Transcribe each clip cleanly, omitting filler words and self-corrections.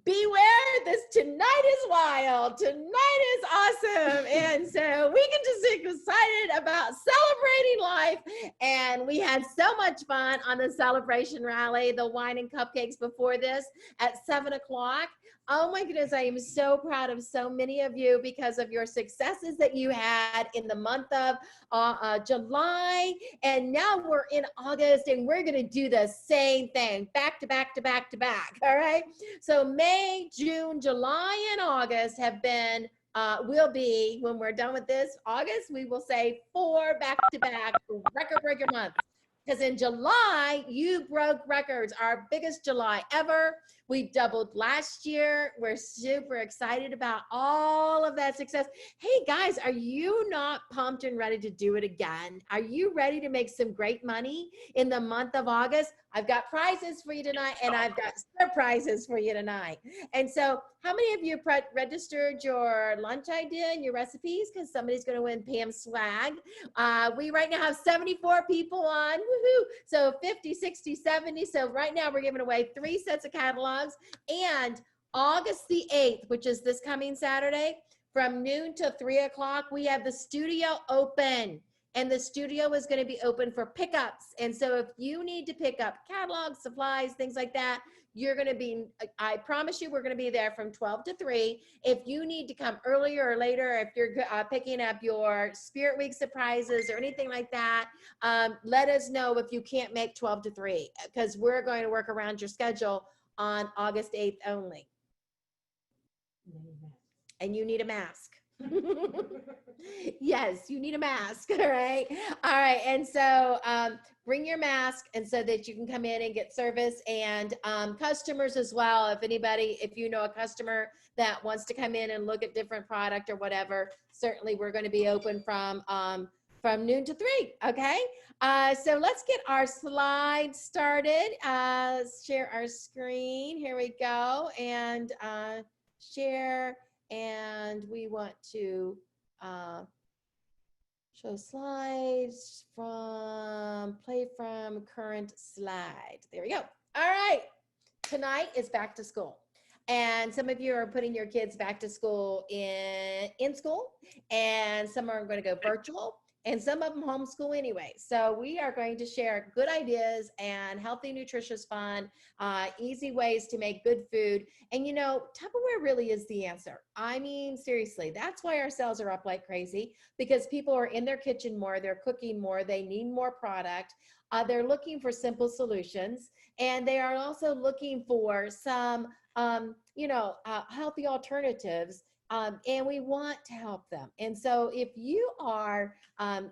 beware, this tonight is wild. Tonight is awesome. And so we can just get excited about celebrating life. And we had so much fun on the celebration rally, the wine and cupcakes before this at 7 o'clock. Oh my goodness, I am so proud of so many of you because of your successes that you had in the month of July. And now we're in August and we're going to do the same thing back to back to back to back. All right. So May, June, July, and August have been, will be, when we're done with this, August, we will say 4 back-to-back record breaker months. Because in July, you broke records, our biggest July ever. We doubled last year. We're super excited about all of that success. Hey guys, are you not pumped and ready to do it again? Are you ready to make some great money in the month of August? I've got prizes for you tonight, and I've got surprises for you tonight. And so how many of you registered your lunch idea and your recipes? Because somebody's going to win Pam's swag. We right now have 74 people on. Woohoo! So 50, 60, 70. So right now we're giving away 3 sets of catalogs. And August the 8th, which is this coming Saturday, from noon to 3 o'clock, we have the studio open. And the studio is going to be open for pickups. And so if you need to pick up catalogs, supplies, things like that, you're going to be, I promise you, we're going to be there from 12 to 3. If you need to come earlier or later, if you're picking up your Spirit Week surprises or anything like that, let us know if you can't make 12 to 3, because we're going to work around your schedule on August 8th only. And you need a mask. Yes, you need a mask. All right. All right. And so bring your mask, and so that you can come in and get service, and customers as well. If anybody, if you know a customer that wants to come in and look at different product or whatever, certainly we're going to be open from noon to 3. Okay. So let's get our slides started. Share our screen. Here we go. And share. And we want to show slides play from current slide. There we go. All right. Tonight is back to school. And some of you are putting your kids back to school in school, and some are going to go virtual, and some of them homeschool anyway. So we are going to share good ideas and healthy, nutritious fun, easy ways to make good food. And you know, Tupperware really is the answer. I mean, seriously, that's why our sales are up like crazy, because people are in their kitchen more, they're cooking more, they need more product. They're looking for simple solutions, and they are also looking for some, healthy alternatives. And we want to help them. And so if you are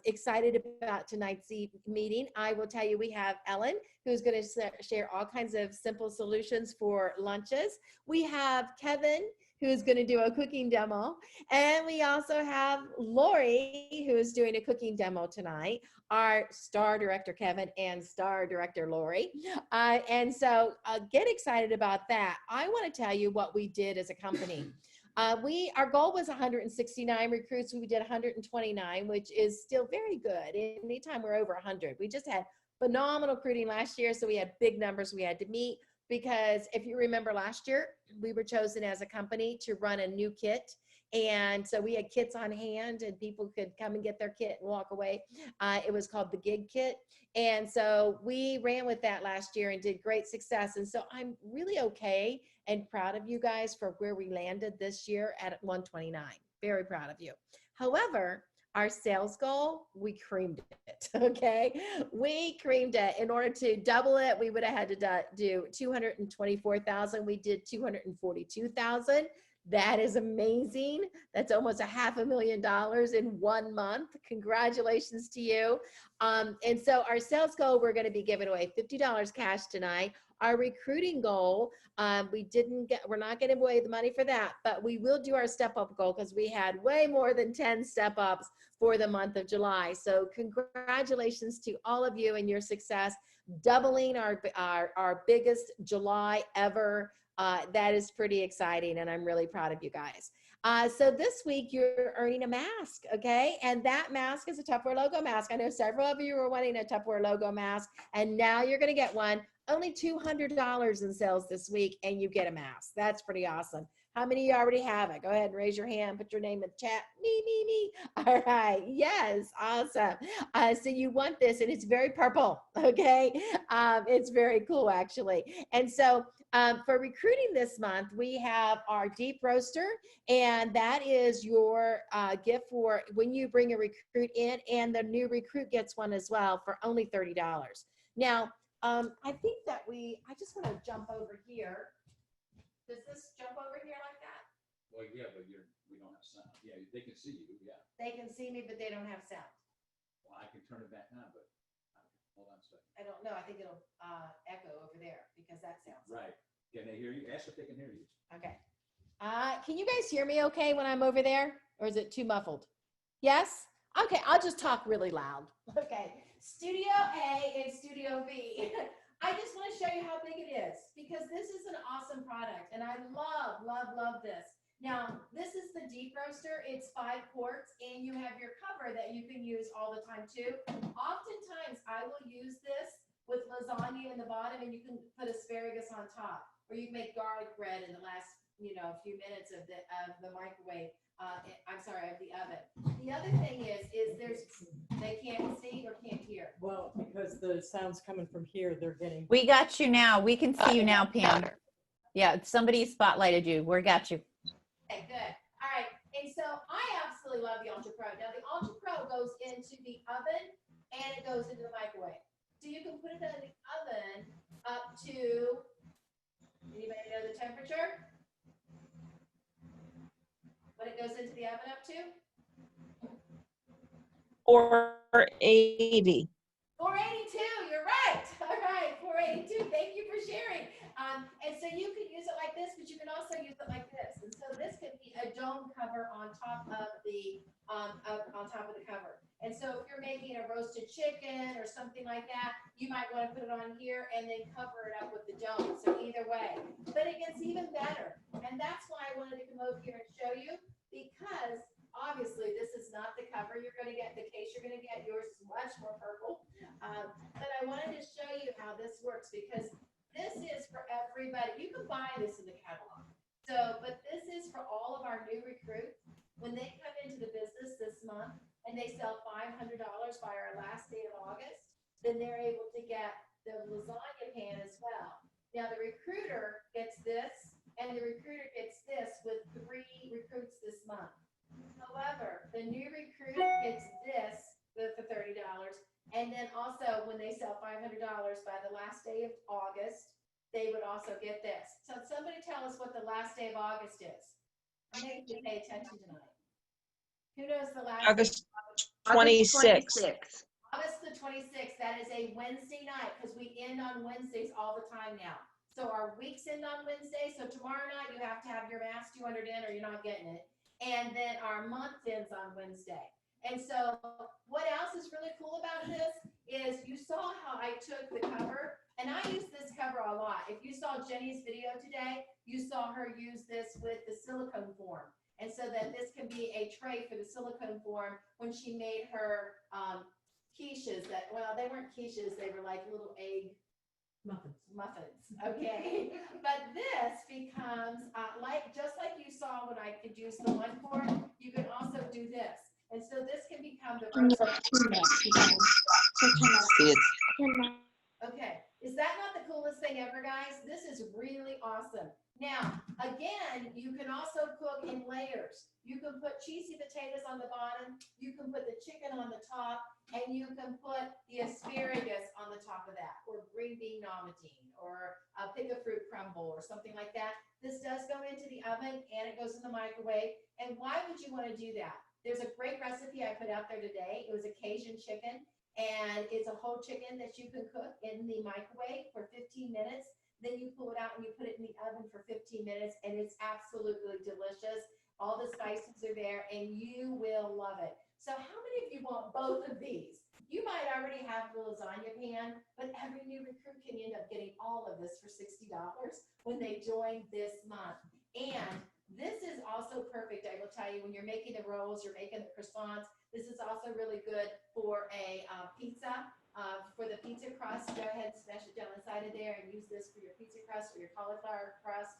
excited about tonight's meeting, I will tell you we have Ellen, who's going to share all kinds of simple solutions for lunches. We have Kevin, who's going to do a cooking demo. And we also have Lori, who is doing a cooking demo tonight, our star director, Kevin, and star director, Lori. And so get excited about that. I want to tell you what we did as a company. Our goal was 169 recruits. We did 129, which is still very good. Anytime we're over 100, we just had phenomenal recruiting last year. So we had big numbers we had to meet, because if you remember last year, we were chosen as a company to run a new kit. And so we had kits on hand, and people could come and get their kit and walk away. It was called the Gig Kit. And so we ran with that last year and did great success. And so I'm really okay and proud of you guys for where we landed this year at 129. Very proud of you. However, our sales goal, we creamed it, okay? We creamed it. In order to double it, we would have had to do 224,000. We did 242,000. That is amazing. That's almost $500,000 in 1 month. Congratulations to you. And so our sales goal, we're going to be giving away $50 cash tonight. Our recruiting goal, we're not getting away the money for that, but we will do our step up goal, because we had way more than 10 step ups for the month of July. So congratulations to all of you and your success, doubling our biggest July ever. That is pretty exciting, and I'm really proud of you guys. So this week you're earning a mask, okay? And that mask is a Tupperware logo mask. I know several of you were wanting a Tupperware logo mask, and now you're going to get one. only $200 in sales this week, and you get a mouse. That's pretty awesome. How many of you already have it? Go ahead and raise your hand. Put your name in the chat. Me. All right. Yes. Awesome. So you want this, and it's very purple. Okay. It's very cool, actually. And so for recruiting this month, we have our deep roaster, and that is your gift for when you bring a recruit in, and the new recruit gets one as well for only $30. Now, I think that I just want to jump over here. Does this jump over here like that? Well, yeah, but we don't have sound. Yeah, they can see you. Yeah. They can see me, but they don't have sound. Well, I can turn it back on, but hold on a second. I don't know. I think it'll echo over there because that sounds right. Can they hear you? Ask if they can hear you. Okay. Can you guys hear me okay when I'm over there, or is it too muffled? Yes? Okay, I'll just talk really loud. Okay. Studio A and Studio B. I just want to show you how big it is because this is an awesome product, and I love this. Now, this is the deep roaster. It's 5 quarts, and you have your cover that you can use all the time too. Oftentimes, I will use this with lasagna in the bottom, and you can put asparagus on top, or you can make garlic bread in the last, few minutes of the microwave. I'm sorry, of the oven. The other thing is they can't see or can't hear. Well, because the sound's coming from here, they're getting. We got you now. We can see you now, Pam. Yeah, somebody spotlighted you. We got you. Okay, good. All right. And so I absolutely love the Ultra Pro. Now, the Ultra Pro goes into the oven and it goes into the microwave. So you can put it in the oven up to, anybody know the temperature? What it goes into the oven up to? 480. 482, you're right. All right, 482. Thank you for sharing. And so you can use it like this, but you can also use it like this. And so this could be a dome cover on top of the cover. And so if you're making a roasted chicken or something like that, you might want to put it on here and then cover it up with the dome. So either way, but it gets even better. And that's why I wanted to come over here and show you, because obviously this is not the cover you're going to get. The case you're going to get, yours is much more purple. But I wanted to show you how this works, because this is for everybody. You can buy this in the catalog. So, but this is for all of our new recruits. When they come into the business this month and they sell $500 by our last day of August, then they're able to get the lasagna pan as well. Now the recruiter gets this, and the recruiter gets this with 3 recruits this month. However, the new recruit gets this for $30. And then also when they sell $500 by the last day of August, they would also get this. So somebody tell us what the last day of August is. I need you to pay attention tonight. Who knows the last August day? 26th. August the 26th. That is a Wednesday night, because we end on Wednesdays all the time now. So our weeks end on Wednesday. So tomorrow night you have to have your mass 200 in or you're not getting it. And then our month ends on Wednesday. And so what else is really cool about this is you saw how I took the cover, and I use this cover a lot. If you saw Jenny's video today, you saw her use this with the silicone form. And so that this can be a tray for the silicone form when she made her quiches that, well, they weren't quiches, they were like little egg muffins. Okay. But this becomes just like you saw when I could use the 1 quart, you can also do this. And so this can become the Okay. Is that not the coolest thing ever, guys? This is really awesome. Now, again, you can also cook in layers. You can put cheesy potatoes on the bottom, you can put the chicken on the top, and you can put the asparagus on the top of that, or green bean namatine, or a pick a fruit crumble, or something like that. This does go into the oven, and it goes in the microwave. And why would you want to do that? There's a great recipe I put out there today. It was a Cajun chicken, and it's a whole chicken that you can cook in the microwave for 15 minutes. Then you pull it out and you put it in the oven for 15 minutes, and it's absolutely delicious. All the spices are there, and you will love it. So how many of you want both of these? You might already have the lasagna pan, but every new recruit can end up getting all of this for $60 when they join this month. And this is also perfect, I will tell you, when you're making the rolls, you're making the croissants. This is also really good for a pizza. For the pizza crust, go ahead and smash it down inside of there and use this for your pizza crust or your cauliflower crust.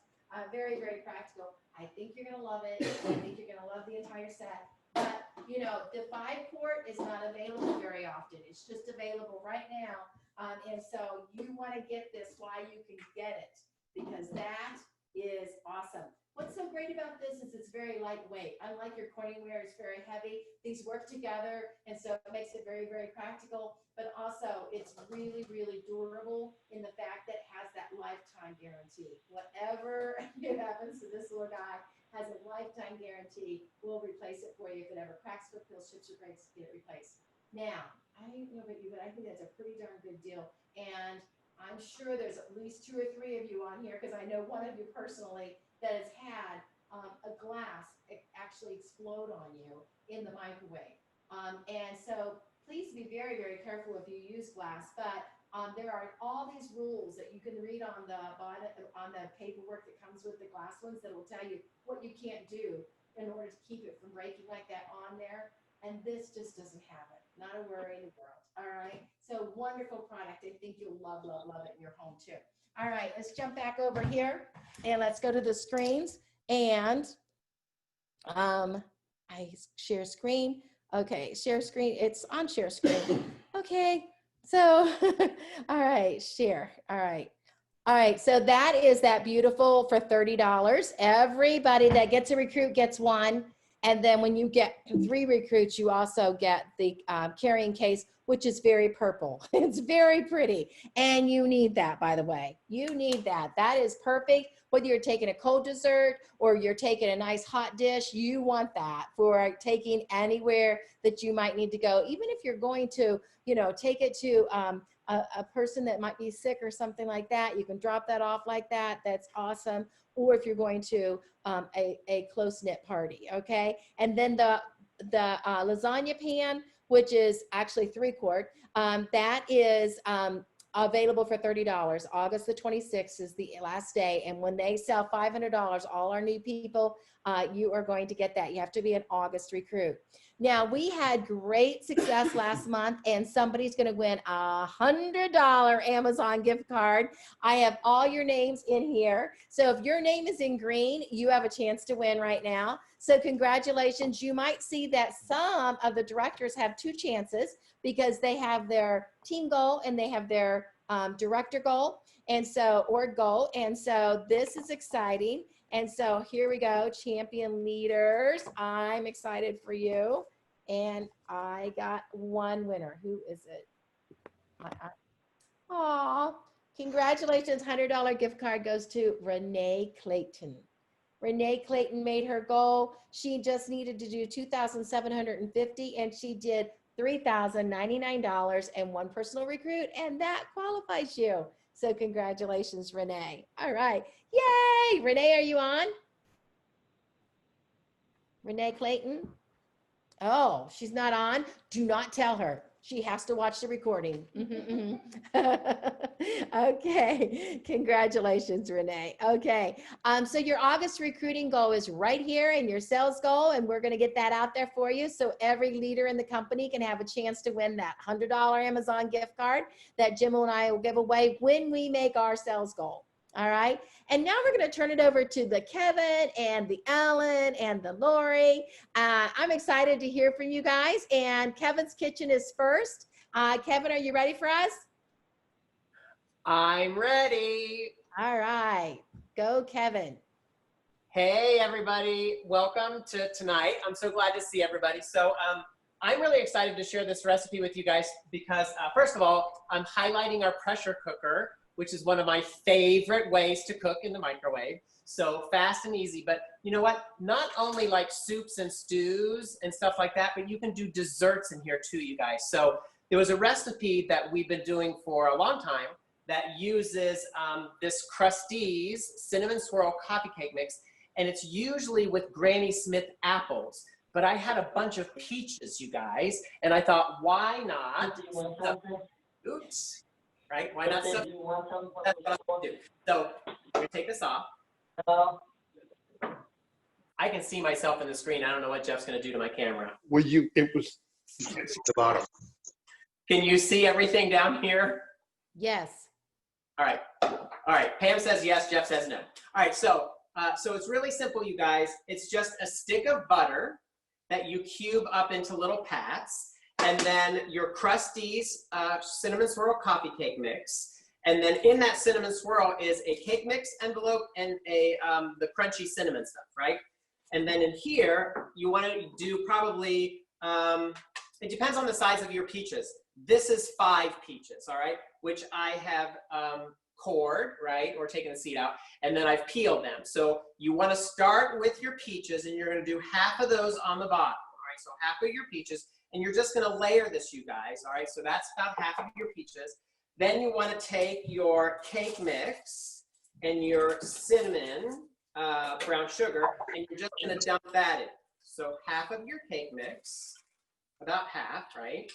Very, very practical. I think you're gonna love it. I think you're gonna love the entire set. But, you know, the 5-quart is not available very often. It's just available right now. And so you wanna get this while you can get it, because that is awesome. What's so great about this is it's very lightweight. Unlike your Corningware, it's very heavy. These work together, and so it makes it very, very practical. But also, it's really, really durable in the fact that it has that lifetime guarantee. Whatever happens to this little guy has a lifetime guarantee. We'll replace it for you if it ever cracks, peels, chips, or breaks. Get it replaced. Now, I don't know about you, but I think that's a pretty darn good deal. And I'm sure there's at least 2 or 3 of you on here, because I know one of you personally that has had a glass actually explode on you in the microwave. And so please be very, very careful if you use glass. But there are all these rules that you can read on the paperwork that comes with the glass ones that will tell you what you can't do in order to keep it from breaking like that on there. And this just doesn't have it. Not a worry in the world. All right. So wonderful product. I think you'll love, love, love it in your home too. All right, let's jump back over here and let's go to the screens. And I share screen. Okay, share screen. It's on share screen. Okay, so all right, share. All right. All right, so that is that beautiful for $30. Everybody that gets a recruit gets one. And then when you get 3 recruits, you also get the carrying case, which is very purple. It's very pretty. And you need that, by the way. You need that. That is perfect. Whether you're taking a cold dessert or you're taking a nice hot dish, you want that for taking anywhere that you might need to go. Even if you're going to, you know, take it to a person that might be sick or something like that, you can drop that off like that. That's awesome. Or if you're going to a close-knit party, okay? And then the lasagna pan, which is actually 3-quart, that is available for $30. August the 26th is the last day. And when they sell $500, all our new people, you are going to get that. You have to be an August recruit. Now, we had great success last month, and somebody's going to win a $100 Amazon gift card. I have all your names in here. So if your name is in green, you have a chance to win right now. So congratulations. You might see that some of the directors have 2 chances because they have their team goal and they have their director goal, and so, or goal. And so this is exciting. And so here we go, champion leaders. I'm excited for you. And I got 1 winner. Who is it? Aw, congratulations. $100 gift card goes to Renee Clayton. Renee Clayton made her goal. She just needed to do 2,750 and she did $3,099 and 1 personal recruit, and that qualifies you. So congratulations, Renee. All right. Yay. Renee, are you on? Renee Clayton? Oh, she's not on. Do not tell her. She has to watch the recording. Okay. Congratulations, Renee. Okay. So your August recruiting goal is right here in your sales goal, and we're going to get that out there for you. So every leader in the company can have a chance to win that $100 Amazon gift card that Jim and I will give away when we make our sales goal. All right. And now we're going to turn it over to the Kevin and the Ellen and the Lori. I'm excited to hear from you guys. And Kevin's Kitchen is first. Kevin, are you ready for us? I'm ready. All right. Go, Kevin. Hey, everybody. Welcome to tonight. I'm so glad to see everybody. So I'm really excited to share this recipe with you guys because, first of all, I'm highlighting our pressure cooker, which is one of my favorite ways to cook in the microwave. So fast and easy. But you know what? Not only like soups and stews and stuff like that, but you can do desserts in here too, you guys. So there was a recipe that we've been doing for a long time that uses this Krusteaz cinnamon swirl coffee cake mix. And it's usually with Granny Smith apples. But I had a bunch of peaches, you guys. And I thought, why not? Oops. Right? Why not? That's what I'm going to do. So I'm going to take this off. I can see myself in the screen. I don't know what Jeff's going to do to my camera. Well, it was the bottom. Can you see everything down here? Yes. All right. All right. Pam says yes. Jeff says no. All right. So it's really simple, you guys. It's just a stick of butter that you cube up into little pats, and then your Krusteaz cinnamon swirl coffee cake mix. And then in that cinnamon swirl is a cake mix envelope and the crunchy cinnamon stuff, right? And then in here, you want to do probably, it depends on the size of your peaches. This is 5 peaches, all right? Which I have cored, right? Or taken the seed out, and then I've peeled them. So you want to start with your peaches, and you're going to do half of those on the bottom, all right? So half of your peaches, and you're just going to layer this, you guys, all right? So that's about half of your peaches. Then you want to take your cake mix and your cinnamon brown sugar, and you're just going to dump that in. So half of your cake mix, about half, right?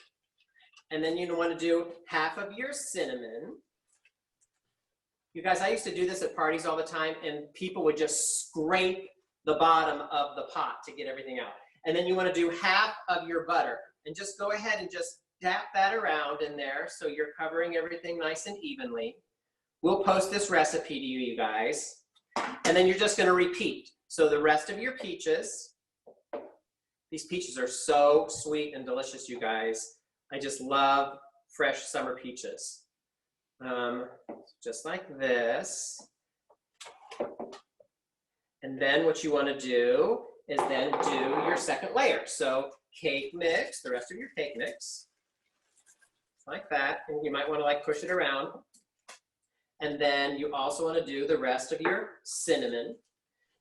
And then you want to do half of your cinnamon. You guys, I used to do this at parties all the time, and people would just scrape the bottom of the pot to get everything out. And then you want to do half of your butter, and just go ahead and just dap that around in there so you're covering everything nice and evenly. We'll post this recipe to you, you guys. And then you're just going to repeat. So the rest of your peaches, these peaches are so sweet and delicious, you guys. I just love fresh summer peaches. Just like this. And then what you want to do is then do your second layer. So cake mix, the rest of your cake mix. Like that, and you might want to like push it around. And then you also want to do the rest of your cinnamon.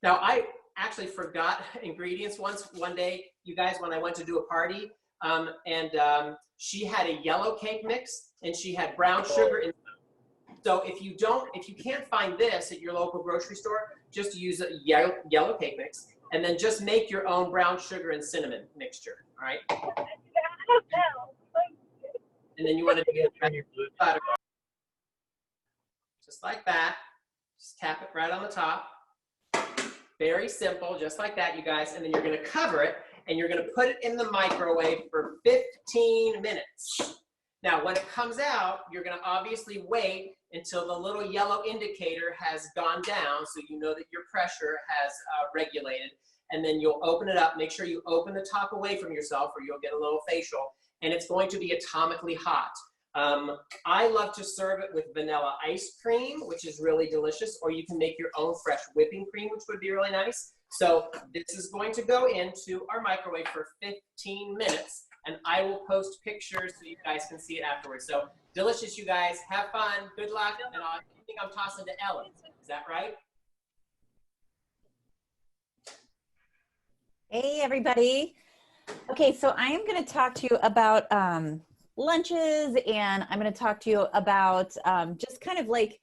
Now I actually forgot ingredients one day, you guys, when I went to do a party, she had a yellow cake mix and she had brown sugar in. So if you can't find this at your local grocery store, just use a yellow cake mix, and then just make your own brown sugar and cinnamon mixture. All right. And then you want to do butter. Just like that. Just tap it right on the top. Very simple, just like that, you guys. And then you're going to cover it, and you're going to put it in the microwave for 15 minutes. Now, when it comes out, you're going to obviously wait until the little yellow indicator has gone down, so you know that your pressure has regulated. And then you'll open it up. Make sure you open the top away from yourself, or you'll get a little facial. And it's going to be atomically hot. I love to serve it with vanilla ice cream, which is really delicious, or you can make your own fresh whipping cream, which would be really nice. So this is going to go into our microwave for 15 minutes, and I will post pictures so you guys can see it afterwards. So delicious, you guys. Have fun. Good luck. And I think I'm tossing to Ellen. Is that right? Hey, everybody. Okay, so I am going to talk to you about lunches, and I'm going to talk to you about just kind of like,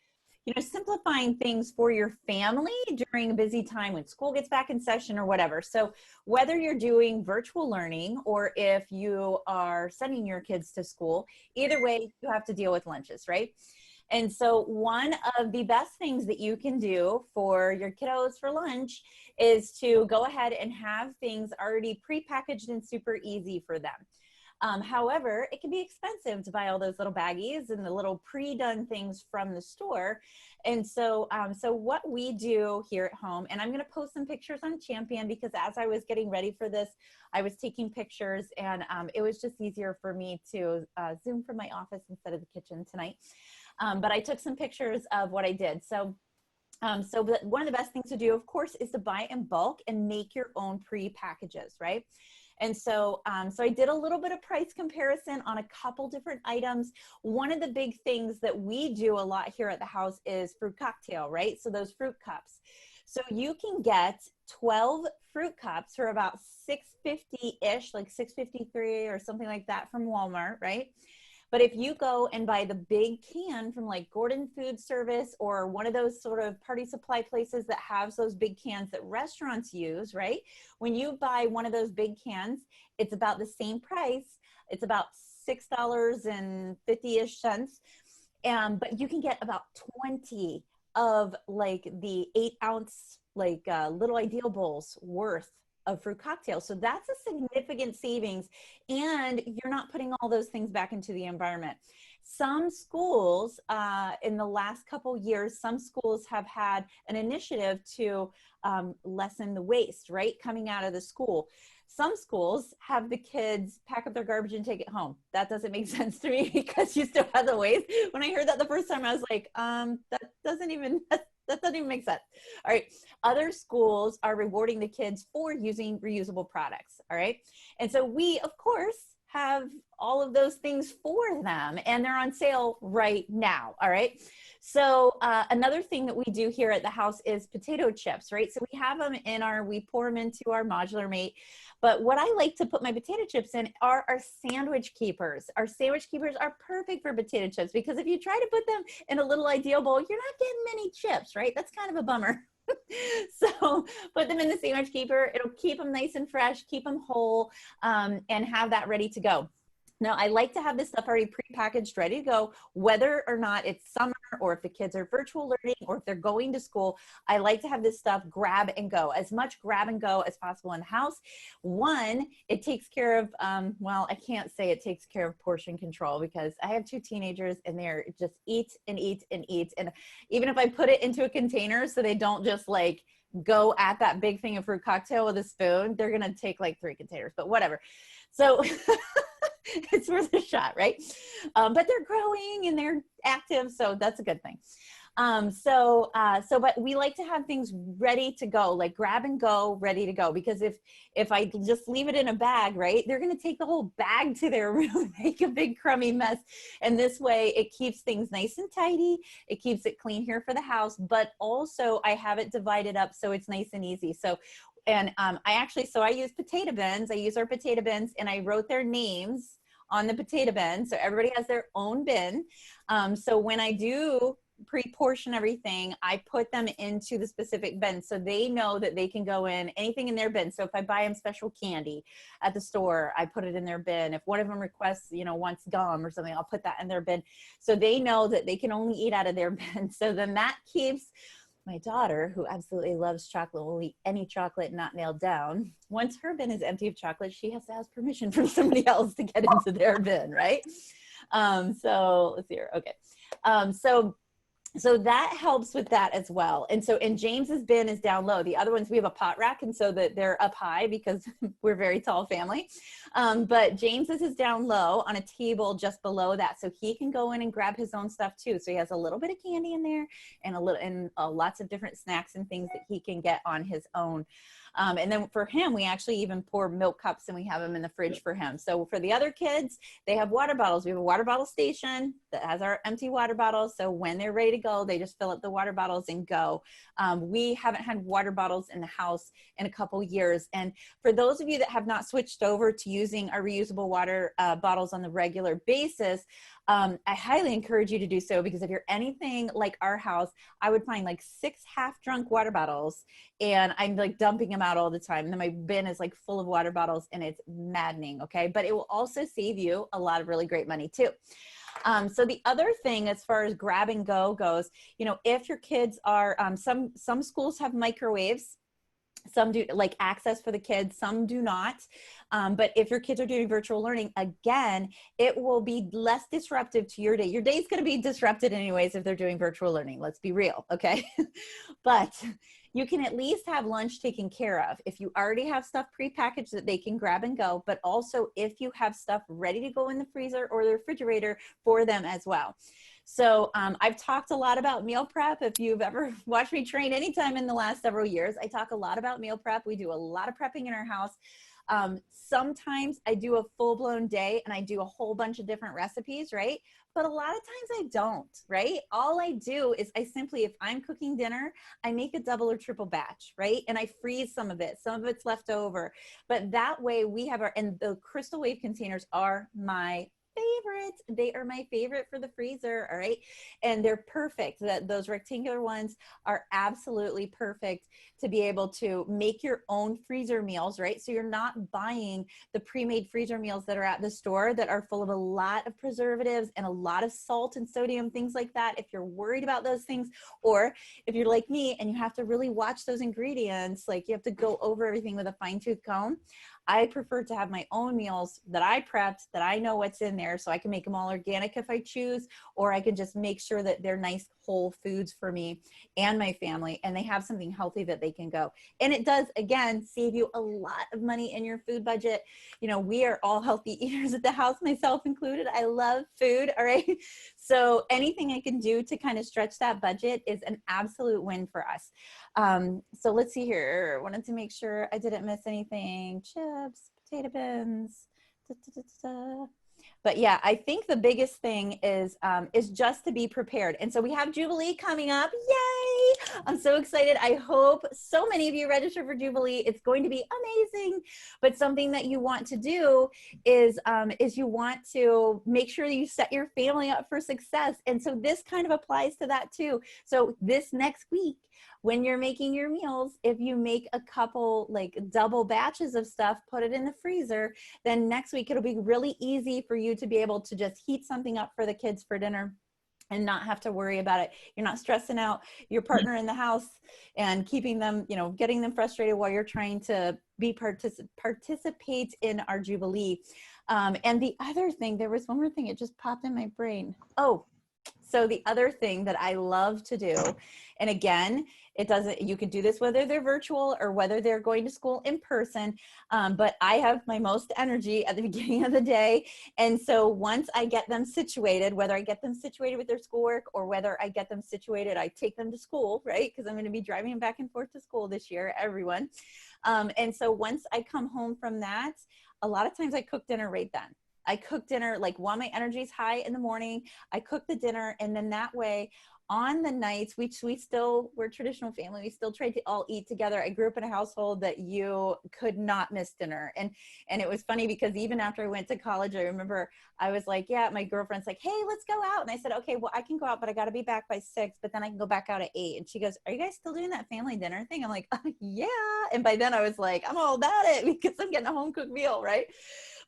simplifying things for your family during a busy time when school gets back in session or whatever. So whether you're doing virtual learning or if you are sending your kids to school, either way, you have to deal with lunches, right? And so one of the best things that you can do for your kiddos for lunch is to go ahead and have things already prepackaged and super easy for them. However, it can be expensive to buy all those little baggies and the little pre-done things from the store. And so, so what we do here at home, and I'm going to post some pictures on Champion because as I was getting ready for this, I was taking pictures, and it was just easier for me to Zoom from my office instead of the kitchen tonight. But I took some pictures of what I did. So one of the best things to do, of course, is to buy in bulk and make your own pre-packages, right? And so, so I did a little bit of price comparison on a couple different items. One of the big things that we do a lot here at the house is fruit cocktail, right? So those fruit cups. So you can get 12 fruit cups for about $6.50-ish, like $6.53 or something like that from Walmart, right? But if you go and buy the big can from like Gordon Food Service or one of those sort of party supply places that has those big cans that restaurants use, right? When you buy one of those big cans, it's about the same price. It's about $6.50-ish. But you can get about 20 of like the 8-ounce like little Ideal bowls worth of fruit cocktails. So that's a significant savings, and you're not putting all those things back into the environment. Some schools, in the last couple years, some schools have had an initiative to lessen the waste, right, coming out of the school. Some schools have the kids pack up their garbage and take it home. That doesn't make sense to me because you still have the waste. When I heard that the first time, I was like, that doesn't even make sense. All right. Other schools are rewarding the kids for using reusable products. All right. And so we, of course, have all of those things for them, and they're on sale right now. All right. So another thing that we do here at the house is potato chips, right? So we have them we pour them into our modular mate. But what I like to put my potato chips in are our sandwich keepers. Our sandwich keepers are perfect for potato chips because if you try to put them in a little ideal bowl, you're not getting many chips, right? That's kind of a bummer. So put them in the sandwich keeper. It'll keep them nice and fresh, keep them whole, and have that ready to go. Now, I like to have this stuff already prepackaged, ready to go, whether or not it's summer or if the kids are virtual learning or if they're going to school. I like to have this stuff grab and go, as much grab and go as possible in the house. One, it takes care of, well, I can't say it takes care of portion control because I have 2 teenagers and they're just eat and eat and eat. And even if I put it into a container so they don't just like go at that big thing of fruit cocktail with a spoon, they're going to take like 3 containers, but whatever. So it's worth a shot, right? But they're growing and they're active, so that's a good thing. But we like to have things ready to go, like grab and go, ready to go. Because if I just leave it in a bag, right, they're going to take the whole bag to their room, make a big crummy mess. And this way it keeps things nice and tidy. It keeps it clean here for the house, but also I have it divided up so it's nice and easy. So I use potato bins. I use our potato bins and I wrote their names on the potato bin. So everybody has their own bin. So when I do pre-portion everything, I put them into the specific bin so they know that they can go in anything in their bin. So if I buy them special candy at the store, I put it in their bin. If one of them requests, wants gum or something, I'll put that in their bin. So they know that they can only eat out of their bin. So then that keeps my daughter, who absolutely loves chocolate, will eat any chocolate not nailed down. Once her bin is empty of chocolate, she has to ask permission from somebody else to get into their bin, right? So let's see here. Okay. So that helps with that as well. And James's bin is down low. The other ones, we have a pot rack, and so that they're up high because we're a very tall family. But James's is down low on a table just below that. So he can go in and grab his own stuff too. So he has a little bit of candy in there and lots of different snacks and things that he can get on his own. And then for him, we actually even pour milk cups and we have them in the fridge for him. So for the other kids, they have water bottles. We have a water bottle station that has our empty water bottles. So when they're ready to go, they just fill up the water bottles and go. We haven't had water bottles in the house in a couple years. And for those of you that have not switched over to using our reusable water bottles on the regular basis, I highly encourage you to do so, because if you're anything like our house, I would find like 6 half-drunk water bottles and I'm like dumping them out all the time. And then my bin is like full of water bottles and it's maddening. Okay. But it will also save you a lot of really great money too. So the other thing, as far as grab and go goes, if your kids are, some schools have microwaves. Some do, like access for the kids, some do not. But if your kids are doing virtual learning, again, it will be less disruptive to your day. Your day is going to be disrupted anyways if they're doing virtual learning. Let's be real, okay? But you can at least have lunch taken care of if you already have stuff prepackaged that they can grab and go, but also if you have stuff ready to go in the freezer or the refrigerator for them as well. So I've talked a lot about meal prep. If you've ever watched me train anytime in the last several years, I talk a lot about meal prep. We do a lot of prepping in our house. Sometimes I do a full-blown day and I do a whole bunch of different recipes, right? But a lot of times I don't, right? All I do is if I'm cooking dinner, I make a double or triple batch, right? And I freeze some of it. Some of it's left over. But that way and the Crystal Wave containers are my favorites. They are my favorite for the freezer. All right. And they're perfect. Those rectangular ones are absolutely perfect to be able to make your own freezer meals, right? So you're not buying the pre-made freezer meals that are at the store that are full of a lot of preservatives and a lot of salt and sodium, things like that. If you're worried about those things, or if you're like me and you have to really watch those ingredients, like you have to go over everything with a fine-tooth comb, I prefer to have my own meals that I prepped, that I know what's in there, so I can make them all organic if I choose, or I can just make sure that they're nice whole foods for me and my family, and they have something healthy that they can go. And it does, again, save you a lot of money in your food budget. You know, we are all healthy eaters at the house, myself included. I love food, all right? So anything I can do to kind of stretch that budget is an absolute win for us. So let's see here. Wanted to make sure I didn't miss anything. Chips, potato bins. Da, da, da, da. But yeah, I think the biggest thing is just to be prepared. And so we have Jubilee coming up. Yay! I'm so excited. I hope so many of you register for Jubilee. It's going to be amazing. But something that you want to do is you want to make sure that you set your family up for success. And so this kind of applies to that too. So this next week, when you're making your meals, if you make a couple like double batches of stuff, put it in the freezer, then next week it'll be really easy for you to be able to just heat something up for the kids for dinner and not have to worry about it. You're not stressing out your partner in the house and keeping them, you know, getting them frustrated while you're trying to participate in our Jubilee. And the other thing, there was one more thing, it just popped in my brain. Oh, so the other thing that I love to do, and again, it doesn't, you can do this whether they're virtual or whether they're going to school in person, but I have my most energy at the beginning of the day. And so once I get them situated, whether I get them situated with their schoolwork or whether I get them situated, I take them to school, right? Because I'm going to be driving them back and forth to school this year, everyone. And so once I come home from that, a lot of times I cook dinner right then. I cook dinner, like while my energy is high in the morning, I cook the dinner. And then that way on the nights, we're a traditional family. We still try to all eat together. I grew up in a household that you could not miss dinner. And it was funny because even after I went to college, I remember I was like, yeah, my girlfriend's like, hey, let's go out. And I said, okay, well, I can go out, but I got to be back by 6, but then I can go back out at 8. And she goes, are you guys still doing that family dinner thing? I'm like, yeah. And by then I was like, I'm all about it because I'm getting a home cooked meal, right?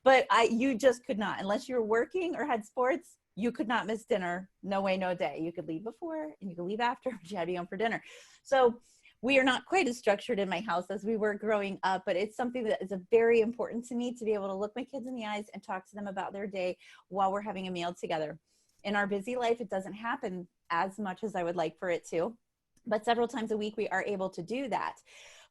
But you just could not, unless you were working or had sports, you could not miss dinner. No way, no day. You could leave before and you could leave after, but you had to be home for dinner. So we are not quite as structured in my house as we were growing up, but it's something that is very important to me to be able to look my kids in the eyes and talk to them about their day while we're having a meal together. In our busy life, it doesn't happen as much as I would like for it to, but several times a week we are able to do that.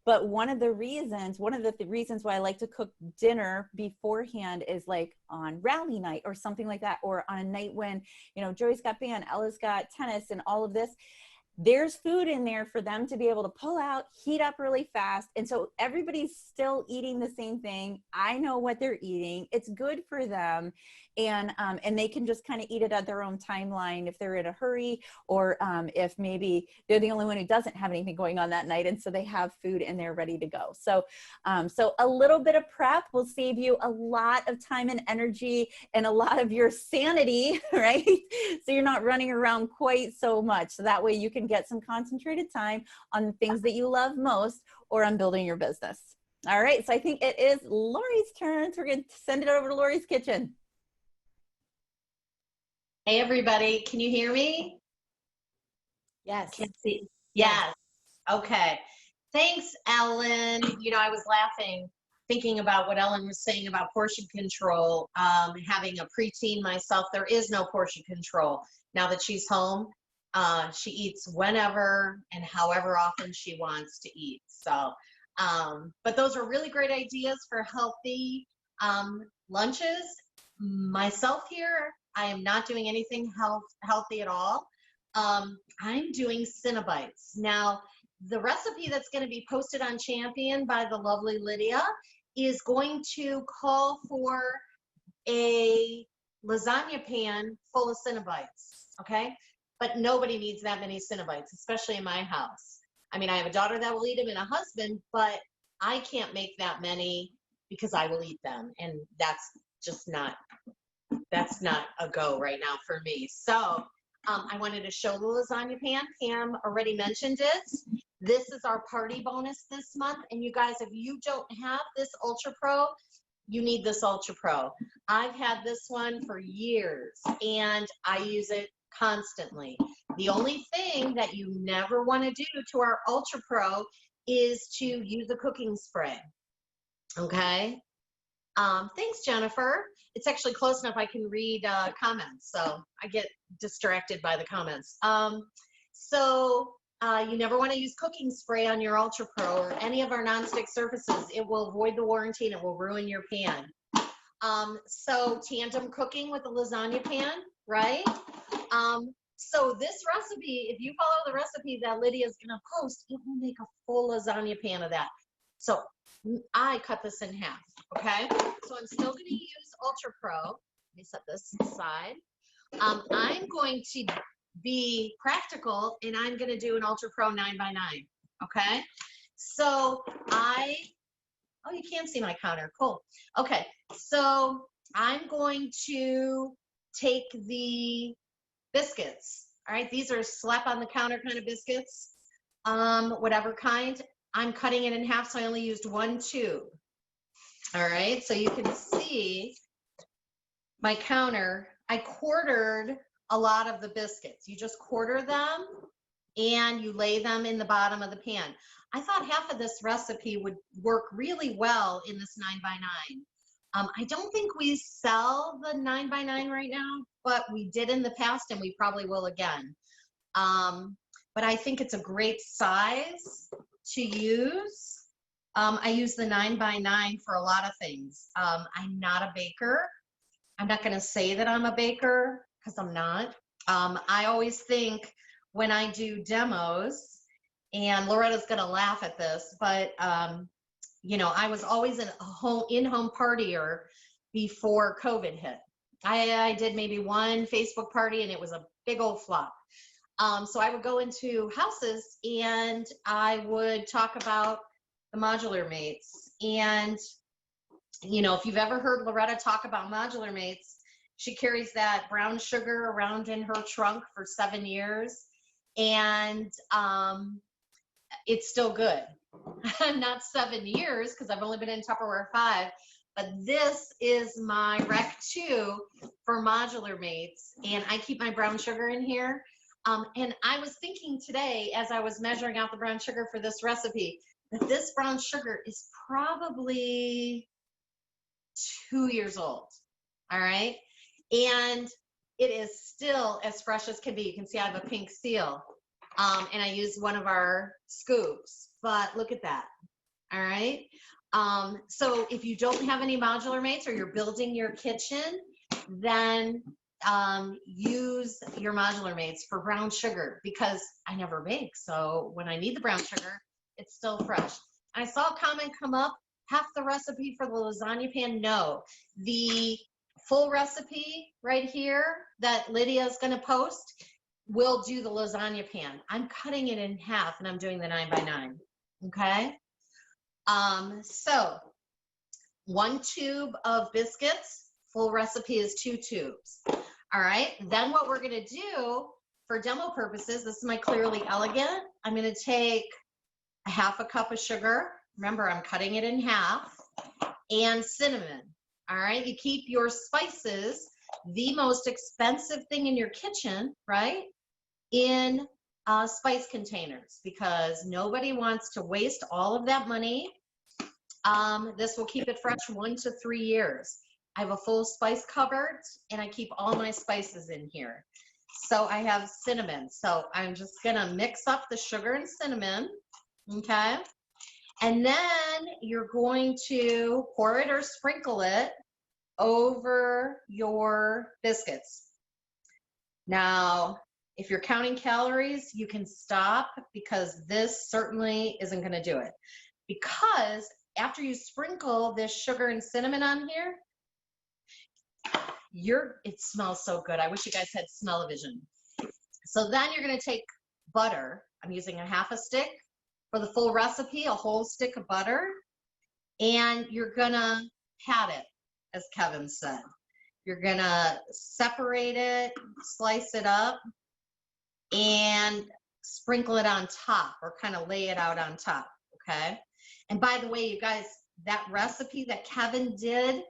But one of the reasons why I like to cook dinner beforehand is like on rally night or something like that, or on a night when, you know, Joey's got band, Ella's got tennis and all of this. There's food in there for them to be able to pull out, heat up really fast. And so everybody's still eating the same thing. I know what they're eating. It's good for them. And they can just kind of eat it at their own timeline if they're in a hurry, or if maybe they're the only one who doesn't have anything going on that night. And so they have food and they're ready to go. So a little bit of prep will save you a lot of time and energy and a lot of your sanity, right? So you're not running around quite so much. So that way you can get some concentrated time on the things that you love most or on building your business. All right. So I think it is Lori's turn. So we're going to send it over to Lori's kitchen. Hey, everybody. Can you hear me? Yes. Can see. Yes. Okay. Thanks, Ellen. You know, I was laughing thinking about what Ellen was saying about portion control. Having a preteen myself, there is no portion control. Now that she's home, she eats whenever and however often she wants to eat. So, but those are really great ideas for healthy lunches. Myself here, I am not doing anything healthy at all. I'm doing Cinnabites. Now, the recipe that's going to be posted on Champion by the lovely Lydia is going to call for a lasagna pan full of Cinnabites, okay? But nobody needs that many Cinnabites, especially in my house. I mean, I have a daughter that will eat them and a husband, but I can't make that many because I will eat them, and that's that's not a go right now for me. So I wanted to show the lasagna pan. Pam already mentioned it. This is our party bonus this month. And you guys, if you don't have this Ultra Pro, you need this Ultra Pro. I've had this one for years and I use it constantly. The only thing that you never want to do to our Ultra Pro is to use a cooking spray. Okay. Thanks, Jennifer. It's actually close enough I can read comments, so I get distracted by the comments. You never want to use cooking spray on your Ultra Pro or any of our nonstick surfaces. It will void the warranty and it will ruin your pan. So tandem cooking with the lasagna pan, right? So this recipe, if you follow the recipe that Lydia is going to post, it will make a full lasagna pan of that. So I cut this in half, okay? So I'm still going to use Ultra Pro. Let me set this aside. I'm going to be practical, and I'm going to do an Ultra Pro 9x9, okay? So oh, you can see my counter. Cool. Okay, so I'm going to take the biscuits, all right? These are slap on the counter kind of biscuits, whatever kind. I'm cutting it in half, so I only used one tube. All right, so you can see my counter. I quartered a lot of the biscuits. You just quarter them and you lay them in the bottom of the pan. I thought half of this recipe would work really well in this 9x9. I don't think we sell the 9x9 right now, but we did in the past and we probably will again. But I think it's a great size to use. I use the 9x9 for a lot of things. I'm not a baker. I'm not going to say that I'm a baker because I'm not. I always think when I do demos, and Loretta's going to laugh at this, but you know, I was always a in-home partier before COVID hit. I did maybe one Facebook party and it was a big old flop. So I would go into houses and I would talk about the modular mates. And, you know, if you've ever heard Loretta talk about modular mates, she carries that brown sugar around in her trunk for 7 years. And it's still good. Not 7 years because I've only been in Tupperware 5. But this is my Rec 2 for modular mates. And I keep my brown sugar in here. And I was thinking today, as I was measuring out the brown sugar for this recipe, that this brown sugar is probably 2 years old, all right? And it is still as fresh as can be. You can see I have a pink seal, and I use one of our scoops, but look at that, all right? So if you don't have any modular mates or you're building your kitchen, then use your modular mates for brown sugar because I never bake. So when I need the brown sugar, it's still fresh. I saw a comment come up, half the recipe for the lasagna pan. No, the full recipe right here that Lydia is going to post will do the lasagna pan. I'm cutting it in half and I'm doing the 9x9. Okay. So 1 tube of biscuits, full recipe is 2 tubes. All right, then what we're gonna do for demo purposes, this is my Clearly Elegant. I'm gonna take a 1/2 cup of sugar. Remember, I'm cutting it in half, and cinnamon. All right, you keep your spices, the most expensive thing in your kitchen, right, in spice containers because nobody wants to waste all of that money. This will keep it fresh 1 to 3 years. I have a full spice cupboard and I keep all my spices in here. So I have cinnamon. So I'm just gonna mix up the sugar and cinnamon, okay? And then you're going to pour it or sprinkle it over your biscuits. Now, if you're counting calories, you can stop because this certainly isn't gonna do it. Because after you sprinkle this sugar and cinnamon on here, it smells so good. I wish you guys had smell-o-vision. So then you're gonna take butter. I'm using a 1/2 stick for the full recipe, a whole stick of butter, and you're gonna pat it, as Kevin said. You're gonna separate it, slice it up, and sprinkle it on top, or kind of lay it out on top, okay? And by the way, you guys, that recipe that Kevin did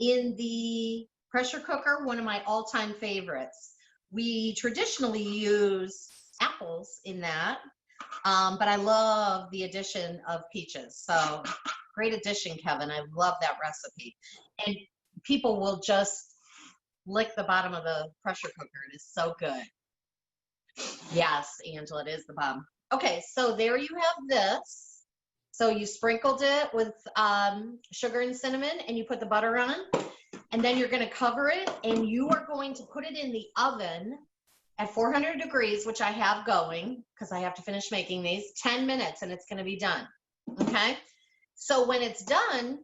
in the pressure cooker, one of my all-time favorites. We traditionally use apples in that, but I love the addition of peaches. So great addition, Kevin. I love that recipe. And people will just lick the bottom of the pressure cooker. It is so good. Yes, Angela, it is the bottom. Okay, so there you have this. So you sprinkled it with sugar and cinnamon, and you put the butter on, and then you're going to cover it, and you are going to put it in the oven at 400 degrees, which I have going because I have to finish making these, 10 minutes, and it's going to be done. Okay, so when it's done,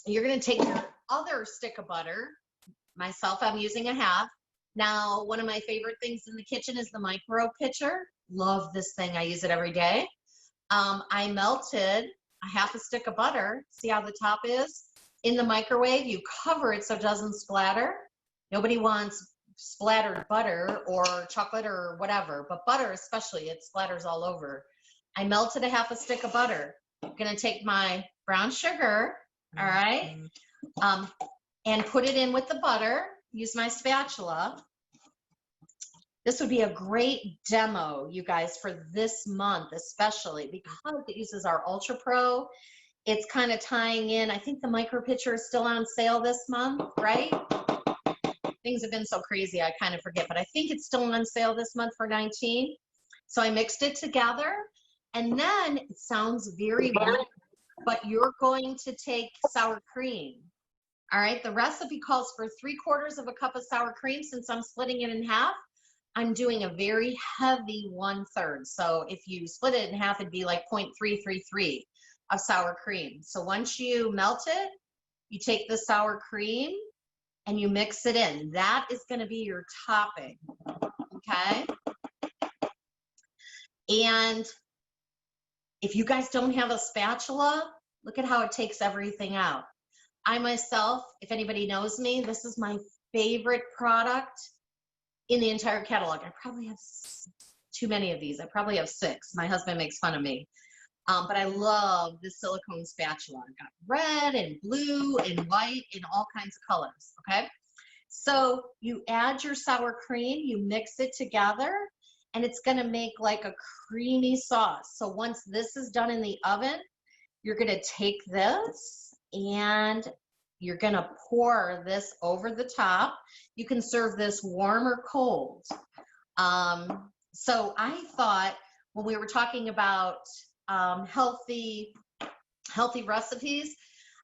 you're going to take your other stick of butter. Myself, I'm using a half. Now, one of my favorite things in the kitchen is the micro pitcher. Love this thing. I use it every day. I melted a half a stick of butter. See how the top is? In the microwave, you cover it so it doesn't splatter. Nobody wants splattered butter or chocolate or whatever, but butter especially, it splatters all over. I melted a half a stick of butter. I'm gonna take my brown sugar, all right, and put it in with the butter. Use my spatula. This would be a great demo, you guys, for this month, especially because it uses our Ultra Pro. It's kind of tying in. I think the micro pitcher is still on sale this month, right? Things have been so crazy, I kind of forget, but I think it's still on sale this month for $19. So I mixed it together, and then it sounds very weird, but you're going to take sour cream. All right, the recipe calls for 3/4 of a cup of sour cream. Since I'm splitting it in half, I'm doing a very heavy 1/3. So if you split it in half, it'd be like 0.333 of sour cream. So once you melt it, you take the sour cream and you mix it in. That is going to be your topping, okay? And if you guys don't have a spatula, look at how it takes everything out. I myself, if anybody knows me, this is my favorite product in the entire catalog. I probably have too many of these. I probably have 6. My husband makes fun of me. But I love this silicone spatula. I've got red and blue and white and all kinds of colors, okay? So you add your sour cream, you mix it together, and it's gonna make like a creamy sauce. So once this is done in the oven, you're gonna take this and you're gonna pour this over the top. You can serve this warm or cold. So I thought when we were talking about healthy recipes,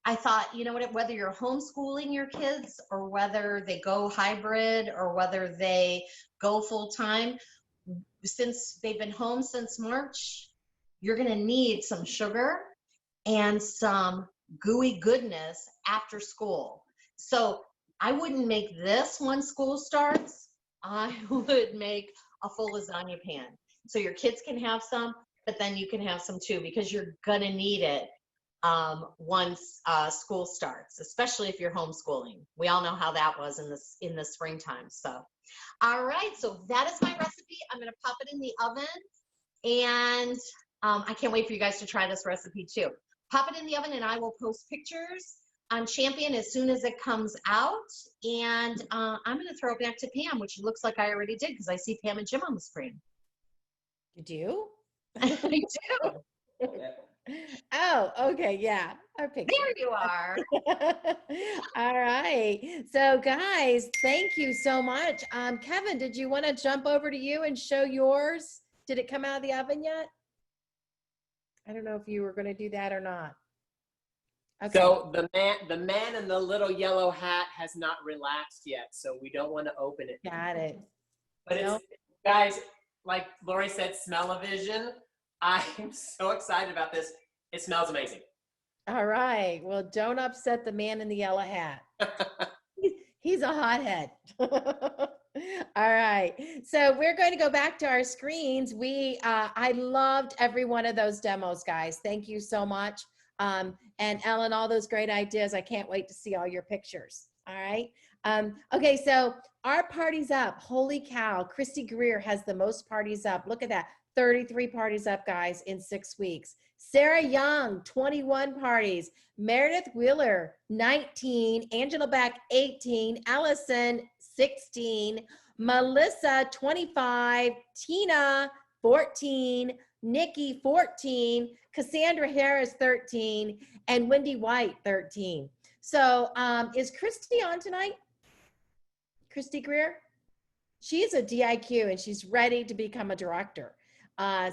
I thought, you know what, whether you're homeschooling your kids or whether they go hybrid or whether they go full time, since they've been home since March, you're gonna need some sugar and some gooey goodness after school. So I wouldn't make this when school starts. I would make a full lasagna pan. So your kids can have some, but then you can have some too, because you're gonna need it once school starts, especially if you're homeschooling. We all know how that was in the springtime. So, all right, so that is my recipe. I'm gonna pop it in the oven, and I can't wait for you guys to try this recipe too. Pop it in the oven, and I will post pictures on Champion as soon as it comes out. And I'm gonna throw it back to Pam, which looks like I already did because I see Pam and Jim on the screen. You do? I do. Oh, okay, yeah. Our picture. There you are. All right. So guys, thank you so much. Kevin, did you want to jump over to you and show yours? Did it come out of the oven yet? I don't know if you were going to do that or not. Okay. So the man in the little yellow hat has not relaxed yet, so we don't want to open it. Got it. But it's, guys, like Lori said, smell-o-vision. I'm so excited about this. It smells amazing. All right. Well, don't upset the man in the yellow hat. He's a hothead. All right. So we're going to go back to our screens. I loved every one of those demos, guys. Thank you so much. And Ellen, all those great ideas. I can't wait to see all your pictures. All right. Okay, so our party's up. Holy cow. Christy Greer has the most parties up. Look at that. 33 parties up, guys, in 6 weeks. Sarah Young, 21 parties. Meredith Wheeler, 19. Angela Beck, 18. Allison, 16. Melissa, 25. Tina, 14. Nikki, 14. Cassandra Harris, 13. And Wendy White, 13. So is Christy on tonight? Christy Greer? She's a DIQ and she's ready to become a director.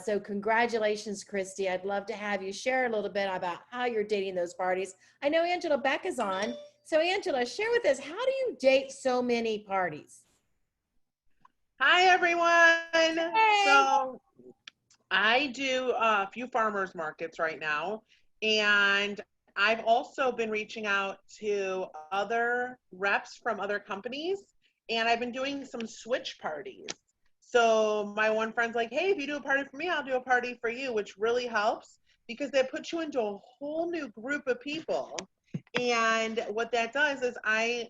So congratulations, Christy. I'd love to have you share a little bit about how you're dating those parties. I know Angela Beck is on. So Angela, share with us, how do you date so many parties? Hi, everyone. Hey. So I do a few farmers markets right now, and I've also been reaching out to other reps from other companies, and I've been doing some switch parties. So my one friend's like, hey, if you do a party for me, I'll do a party for you, which really helps because they put you into a whole new group of people. And what that does is I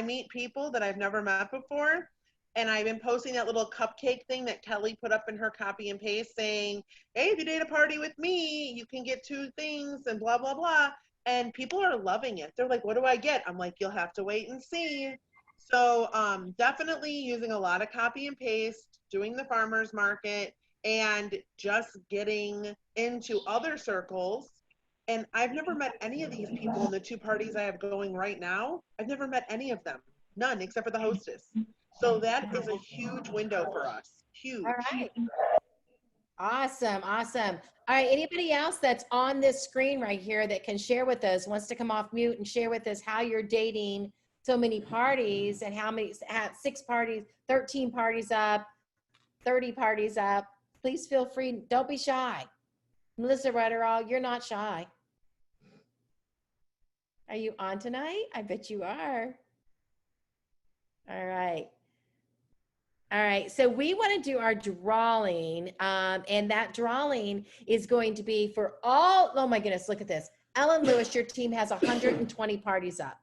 meet people that I've never met before. And I've been posting that little cupcake thing that Kelly put up in her copy and paste saying, hey, if you date a party with me, you can get 2 things and blah, blah, blah. And people are loving it. They're like, what do I get? I'm like, you'll have to wait and see. So definitely using a lot of copy and paste, doing the farmer's market, and just getting into other circles. And I've never met any of these people in the 2 parties I have going right now. I've never met any of them. None, except for the hostess. So that is a huge window for us. Huge. All right. Awesome. Awesome. All right. Anybody else that's on this screen right here that can share with us, wants to come off mute and share with us how you're dating so many parties and how many, 6 parties, 13 parties up, 30 parties up. Please feel free. Don't be shy. Melissa Rutterall, you're not shy. Are you on tonight? I bet you are. All right. All right, so we want to do our drawing, and that drawing is going to be for all, oh my goodness, look at this. Ellen Lewis, your team has 120 parties up.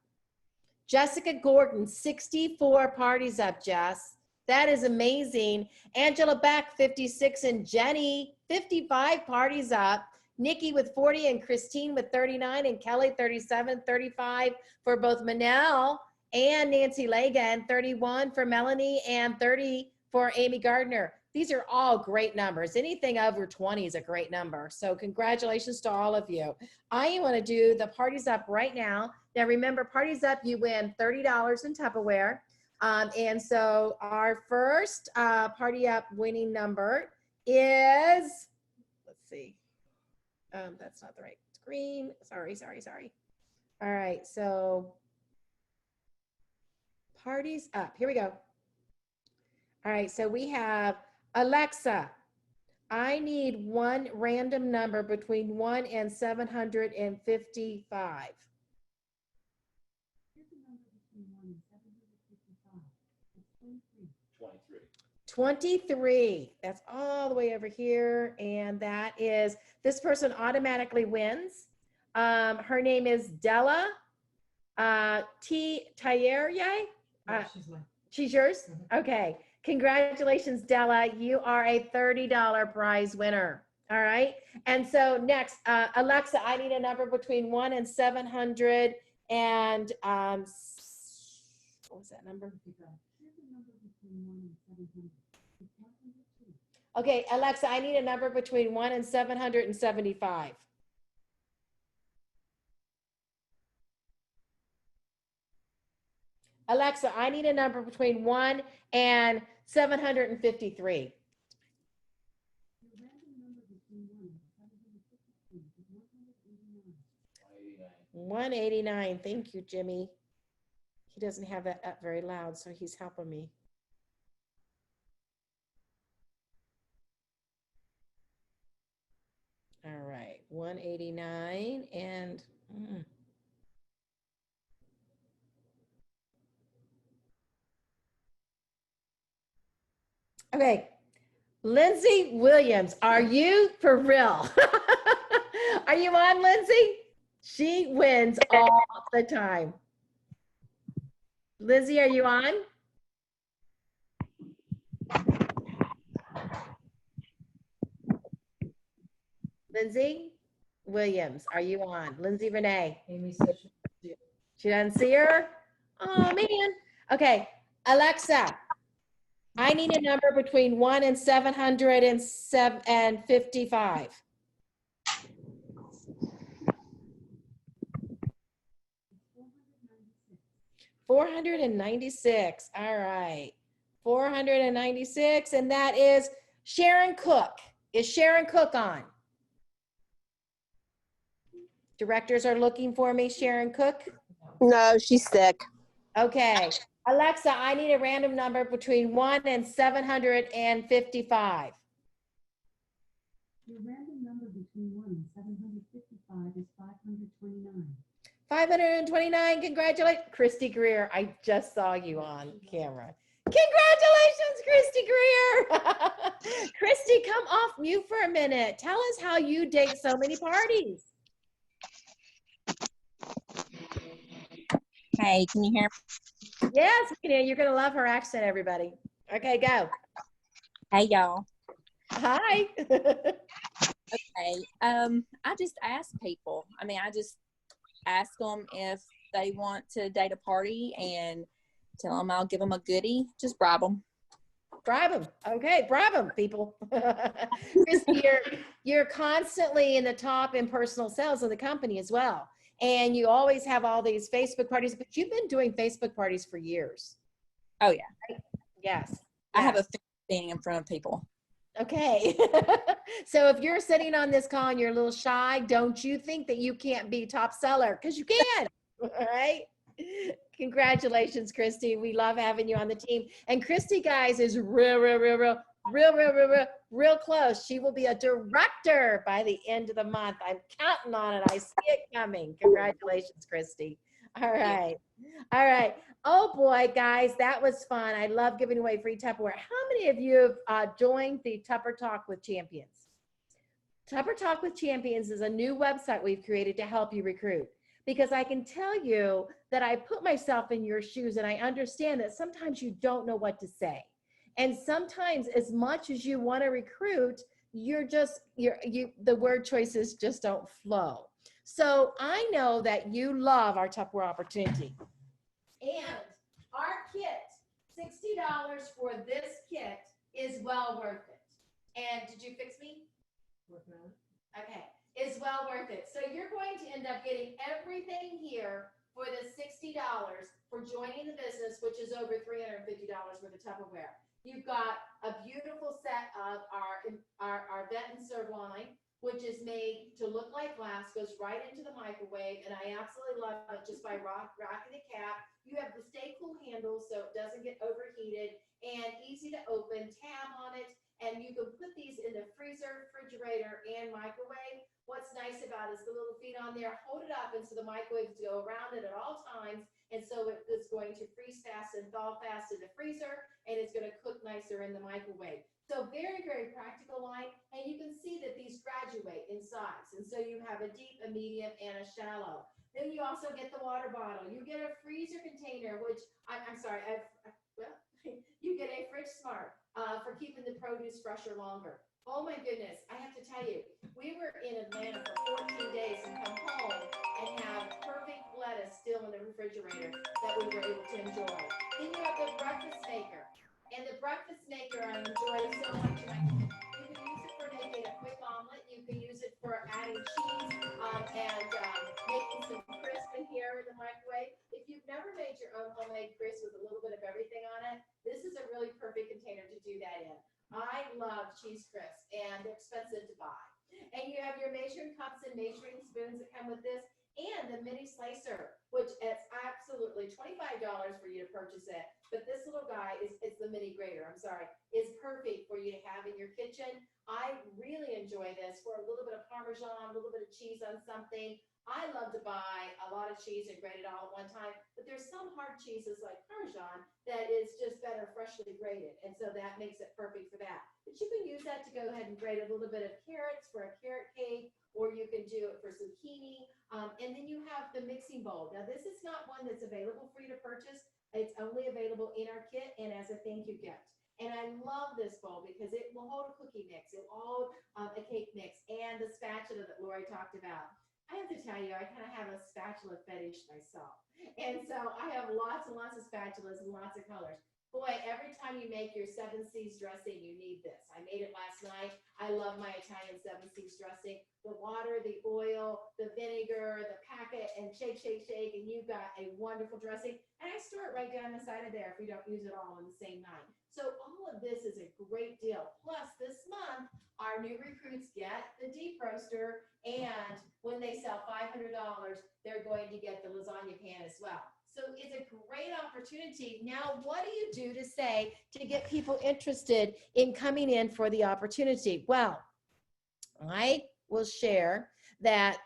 Jessica Gordon, 64 parties up, Jess. That is amazing. Angela Beck, 56, and Jenny, 55 parties up. Nikki with 40, and Christine with 39, and Kelly, 37, 35 for both Manel and Nancy Lagan, 31 for Melanie, and 30 for Amy Gardner. These are all great numbers. Anything over 20 is a great number. So congratulations to all of you. I want to do the Parties Up right now. Now remember, Parties Up, you win $30 in Tupperware. And so our first Party Up winning number is, let's see. That's not the right screen. Sorry. All right, so Parties Up. Here we go. All right, so we have Alexa. I need one random number between 1 and 755. 23. That's all the way over here. And that is, this person automatically wins. Her name is Della Tayerye. She's mine. She's yours? Okay. Congratulations, Della. You are a $30 prize winner. All right. And so next, Alexa, I need a number between 1 and 700. And what was that number? Okay, Alexa, I need a number between 1 and 775. Alexa, I need a number between 1 and 753. 189. Thank you, Jimmy. He doesn't have that up very loud, so he's helping me. All right, 189 and okay, Lindsay Williams, are you for real? Are you on, Lindsay? She wins all the time. Lizzie, are you on? Lindsay Williams, are you on? Lindsay Renee. Amy says She doesn't see her? Oh, man. Okay. Alexa, I need a number between 1 and 755. 496. All right. 496. And that is Sharon Cook. Is Sharon Cook on? Directors are looking for me. Sharon Cook. No, she's sick. Okay. Alexa, I need a random number between 1 and 755. Your random number between 1 and 755 is 529. 529. Congratulations. Christy Greer, I just saw you on camera. Congratulations, Christy Greer. Christy, come off mute for a minute. Tell us how you date so many parties. Hey, can you hear me? Yes, we can hear. You're going to love her accent, everybody. Okay, go. Hey, y'all. Hi. Hey, I just ask people. I mean, I just ask them if they want to date a party and tell them I'll give them a goodie. Just bribe them. Bribe them. Okay, bribe them, people. Christy, you're constantly in the top in personal sales of the company as well. And you always have all these Facebook parties, but you've been doing Facebook parties for years. Oh, yeah. Right? Yes. I have a Yes. fear of being in front of people. Okay. So if you're sitting on this call and you're a little shy, don't you think that you can't be top seller? Because you can. All right. Congratulations, Christy. We love having you on the team. And Christy, guys, is real close. She will be a director by the end of the month. I'm counting on it. I see it coming. Congratulations, Christy. All right. All right. Oh boy, guys, that was fun. I love giving away free Tupperware. How many of you have joined the Tupper Talk with Champions? Tupper Talk with Champions is a new website we've created to help you recruit. Because I can tell you that I put myself in your shoes and I understand that sometimes you don't know what to say. And sometimes as much as you want to recruit, the word choices just don't flow. So I know that you love our Tupperware opportunity. And our kit, $60 for this kit is well worth it. And did you fix me? Okay, is well worth it. So you're going to end up getting everything here for the $60 for joining the business, which is over $350 worth of Tupperware. You've got a beautiful set of our vet and serve line, which is made to look like glass, goes right into the microwave, and I absolutely love it just by rocking the cap. You have the stay cool handle so it doesn't get overheated, and easy to open, tab on it, and you can put these in the freezer, refrigerator, and microwave. What's nice about it is the little feet on there, hold it up, and so the microwaves go around it at all times, and so it is going to freeze fast and thaw fast in the freezer, and it's going to cook nicer in the microwave. So very, very practical line, and you can see that these graduate in size, and so you have a deep, a medium, and a shallow. Then you also get the water bottle. You get a freezer container, which I'm sorry, you get a Fridge Smart for keeping the produce fresher longer. Oh my goodness, I have to tell you, we were in Atlanta for 14 days and come home and have perfect lettuce still in the refrigerator that we were able to enjoy. Then you have the breakfast maker. And the breakfast maker I enjoy so much. You can use it for making a quick omelet. You can use it for adding cheese and making some crisp in here in the microwave. If you've never made your own homemade crisp with a little bit of everything on it, this is a really perfect container to do that in. I love cheese crisps, and they're expensive to buy. And you have your measuring cups and measuring spoons that come with this, and the mini slicer, which is absolutely $25 for you to purchase it. But this little guy it's the mini grater, is perfect for you to have in your kitchen. I really enjoy this for a little bit of Parmesan, a little bit of cheese on something. I love to buy a lot of cheese and grate it all at one time, but there's some hard cheeses like Parmesan that is just better freshly grated, and so that makes it perfect for that. But you can use that to go ahead and grate a little bit of carrots for a carrot cake, or you can do it for zucchini, and then you have the mixing bowl. Now, this is not one that's available for you to purchase. It's only available in our kit and as a thank you gift. And I love this bowl because it will hold a cookie mix, it will hold a cake mix, and the spatula that Lori talked about. I have to tell you, I kind of have a spatula fetish myself. And so I have lots and lots of spatulas and lots of colors. Boy, every time you make your 7C's dressing, you need this. I made it last night. I love my Italian 7C's dressing. The water, the oil, the vinegar, the packet, and shake, shake, shake, and you've got a wonderful dressing. And I store it right down the side of there if we don't use it all on the same night. So all of this is a great deal. Plus, this month, our new recruits get the deep roaster, and when they sell $500, they're going to get the lasagna pan as well. So it's a great opportunity. Now, what do you do to say to get people interested in coming in for the opportunity? Well, I will share that,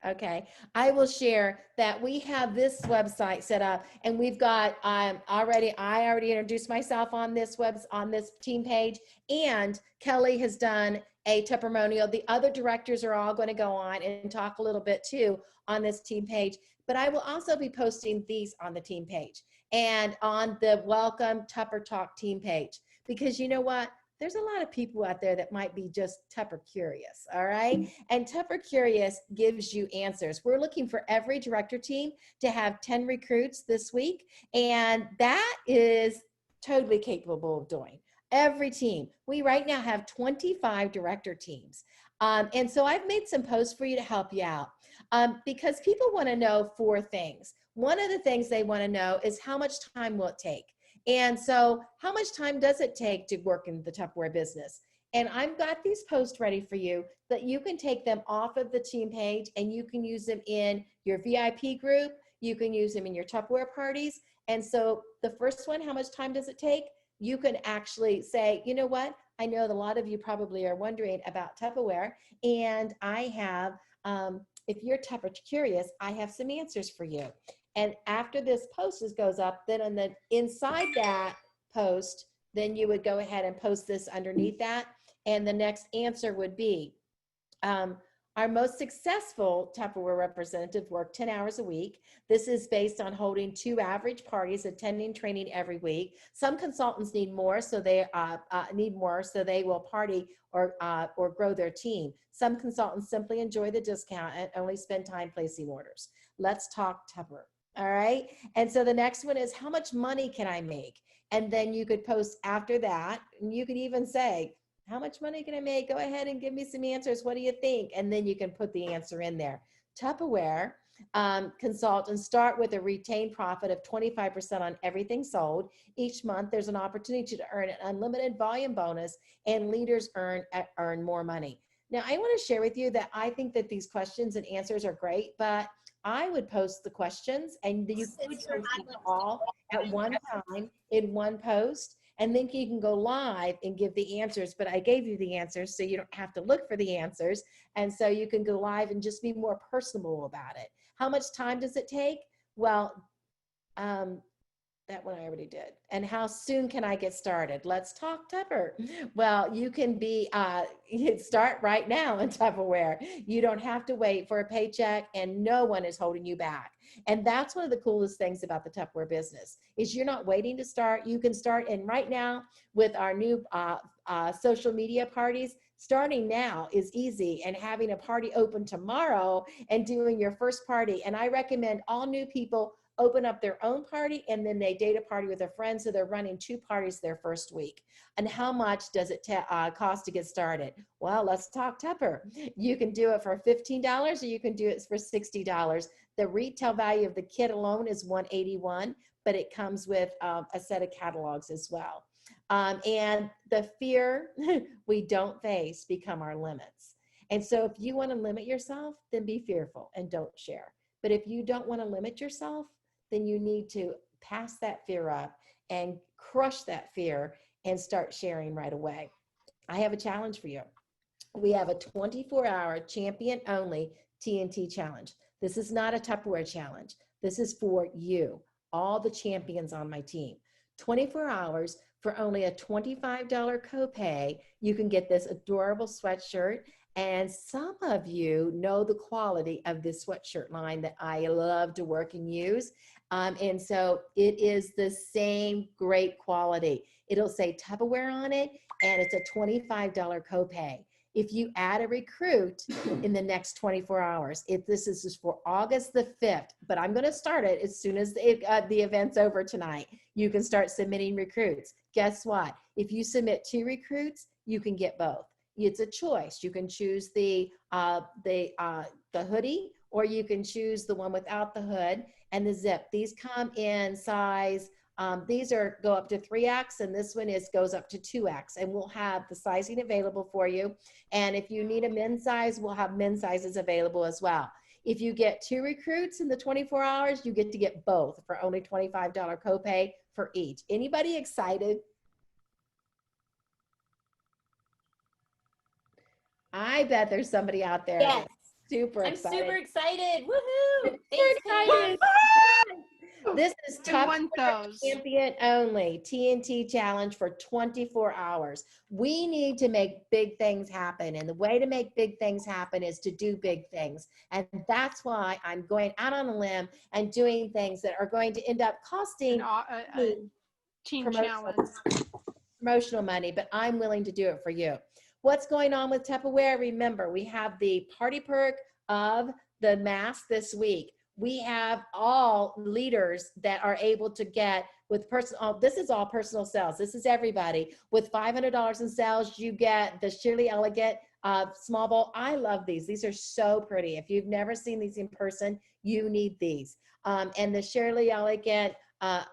okay, I will share that we have this website set up, and we've got I already introduced myself on this team page, and Kelly has done a testimonial. The other directors are all going to go on and talk a little bit too on this team page, but I will also be posting these on the team page and on the Welcome Tupper Talk team page, because you know what? There's a lot of people out there that might be just Tupper curious, all right? And Tupper Curious gives you answers. We're looking for every director team to have 10 recruits this week, and that is totally capable of doing. Every team. We right now have 25 director teams. And so I've made some posts for you to help you out because people want to know 4 things. One of the things they want to know is how much time will it take? And so how much time does it take to work in the Tupperware business? And I've got these posts ready for you that you can take them off of the team page and you can use them in your VIP group. You can use them in your Tupperware parties. And so the first one, how much time does it take? You can actually say, you know what? I know that a lot of you probably are wondering about Tupperware, and I have, if you're Tupper curious, I have some answers for you. And after this post goes up, then on the inside that post, then you would go ahead and post this underneath that. And the next answer would be, our most successful Tupperware representative work 10 hours a week. This is based on holding 2 average parties, attending training every week. Some consultants need more, so they will party or grow their team. Some consultants simply enjoy the discount and only spend time placing orders. Let's talk Tupper. All right. And so the next one is, how much money can I make? And then you could post after that, and you could even say, how much money can I make? Go ahead and give me some answers. What do you think? And then you can put the answer in there. Tupperware consultants start with a retained profit of 25% on everything sold. Each month, there's an opportunity to earn an unlimited volume bonus, and leaders earn more money. Now, I want to share with you that I think that these questions and answers are great, but I would post the questions, and you could post them all at one time in one post. And then you can go live and give the answers, but I gave you the answers so you don't have to look for the answers. And so you can go live and just be more personable about it. How much time does it take? Well, that one I already did. And how soon can I get started? Let's talk Tupper. Well, you can start right now in Tupperware. You don't have to wait for a paycheck, and no one is holding you back. And that's one of the coolest things about the Tupperware business is you're not waiting to start. You can start. And right now with our new social media parties, starting now is easy, and having a party open tomorrow and doing your first party. And I recommend all new people open up their own party, and then they date a party with their friends, so they're running 2 parties their first week. And how much does it cost to get started? Well, let's talk Tupper. You can do it for $15, or you can do it for $60. The retail value of the kit alone is $181, but it comes with a set of catalogs as well. And the fear we don't face become our limits. And so if you want to limit yourself, then be fearful and don't share. But if you don't want to limit yourself, then you need to pass that fear up and crush that fear and start sharing right away. I have a challenge for you. We have a 24-hour champion-only TNT challenge. This is not a Tupperware challenge. This is for you, all the champions on my team. 24 hours for only a $25 copay. You can get this adorable sweatshirt And some of you know the quality of this sweatshirt line that I love to work and use. And so it is the same great quality. It'll say Tupperware on it, and it's a $25 copay. If you add a recruit in the next 24 hours, if this is just for August the 5th, but I'm going to start it as soon as the event's over tonight, you can start submitting recruits. Guess what? If you submit 2 recruits, you can get both. It's a choice. You can choose the hoodie, or you can choose the one without the hood and the zip. These come in size. These go up to 3X, and this one goes up to 2X, and we'll have the sizing available for you. And if you need a men's size, we'll have men's sizes available as well. If you get 2 recruits in the 24 hours, you get to get both for only $25 copay for each. Anybody excited? I bet there's somebody out there Yes. that's super I'm excited. super excited. Woohoo! Super Thanks, excited. This is I want Tupperware those. Champion only TNT challenge for 24 hours. We need to make big things happen. And the way to make big things happen is to do big things. And that's why I'm going out on a limb and doing things that are going to end up costing A team challenge. promotional money, but I'm willing to do it for you. What's going on with Tupperware? Remember, we have the party perk of the mask this week. We have all leaders that are able to get with personal, this is all personal sales. This is everybody. With $500 in sales, you get the Shirley Elegant small bowl. I love these. These are so pretty. If you've never seen these in person, you need these. And the Shirley Elegant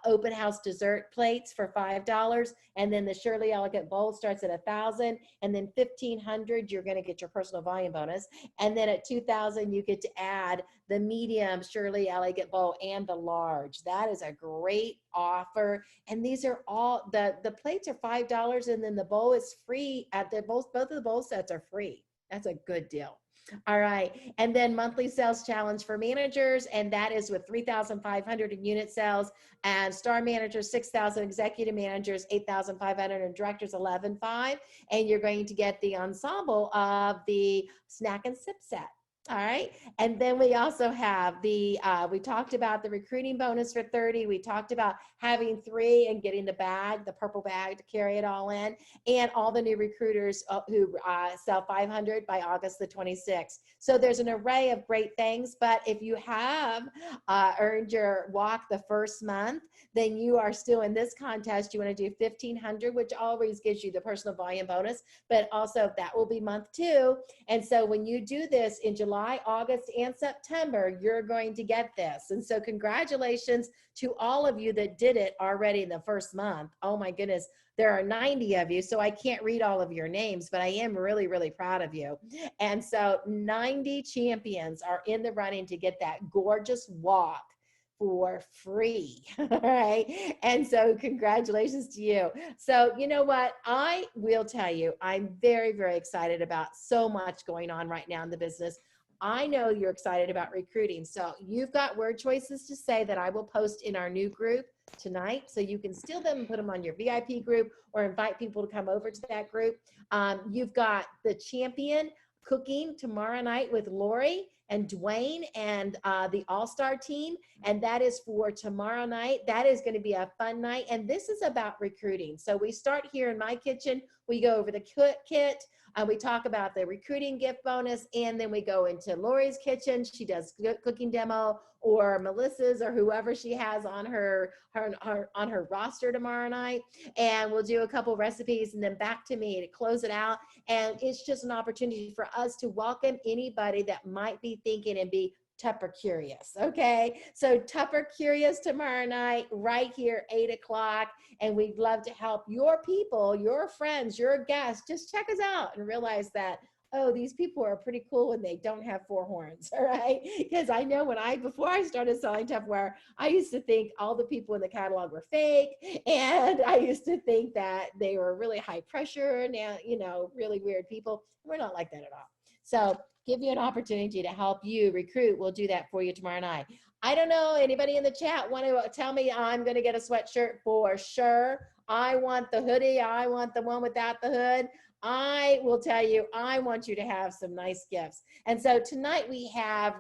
open house dessert plates for $5, and then the Shirley Elegant bowl starts at $1,000, and then $1,500 you're going to get your personal volume bonus, and then at $2,000 you get to add the medium Shirley Elegant bowl and the large. That is a great offer, and these are all the plates are $5, and then the bowl is free at both of the bowl sets are free. That's a good deal. All right. And then monthly sales challenge for managers. And that is with 3,500 in unit sales, and star managers, 6,000, executive managers, 8,500, and directors, 11,500. And you're going to get the ensemble of the snack and sip set. All right. And then we also have we talked about the recruiting bonus for 30. We talked about having 3 and getting the bag, the purple bag to carry it all in, and all the new recruiters who sell 500 by August the 26th. So there's an array of great things, but if you have earned your walk the first month, then you are still in this contest. You want to do 1,500, which always gives you the personal volume bonus, but also that will be month 2. And so when you do this in July, August, and September, you're going to get this. And so congratulations to all of you that did it already in the first month. Oh my goodness, there are 90 of you, so I can't read all of your names, but I am really, really proud of you. And so 90 champions are in the running to get that gorgeous walk for free. All right. And so congratulations to you. So you know what? I will tell you, I'm very, very excited about so much going on right now in the business. I know you're excited about recruiting. So you've got word choices to say that I will post in our new group tonight. So you can steal them and put them on your VIP group or invite people to come over to that group. You've got the champion cooking tomorrow night with Lori and Dwayne and the All-Star team. And that is for tomorrow night. That is going to be a fun night. And this is about recruiting. So we start here in my kitchen. We go over the kit. We talk about the recruiting gift bonus, and then we go into Lori's kitchen. She does cooking demo, or Melissa's, or whoever she has on her roster tomorrow night. And we'll do a couple recipes, and then back to me to close it out. And it's just an opportunity for us to welcome anybody that might be thinking and be Tupper Curious. Okay. So Tupper Curious tomorrow night, right here, 8 o'clock. And we'd love to help your people, your friends, your guests. Just check us out and realize that, oh, these people are pretty cool when they don't have 4 horns. All right. Because I know before I started selling Tupperware, I used to think all the people in the catalog were fake. And I used to think that they were really high pressure, now, really weird people. We're not like that at all. So give you an opportunity to help you recruit. We'll do that for you tomorrow night. I don't know, anybody in the chat want to tell me I'm going to get a sweatshirt for sure? I want the hoodie. I want the one without the hood. I will tell you, I want you to have some nice gifts. And so tonight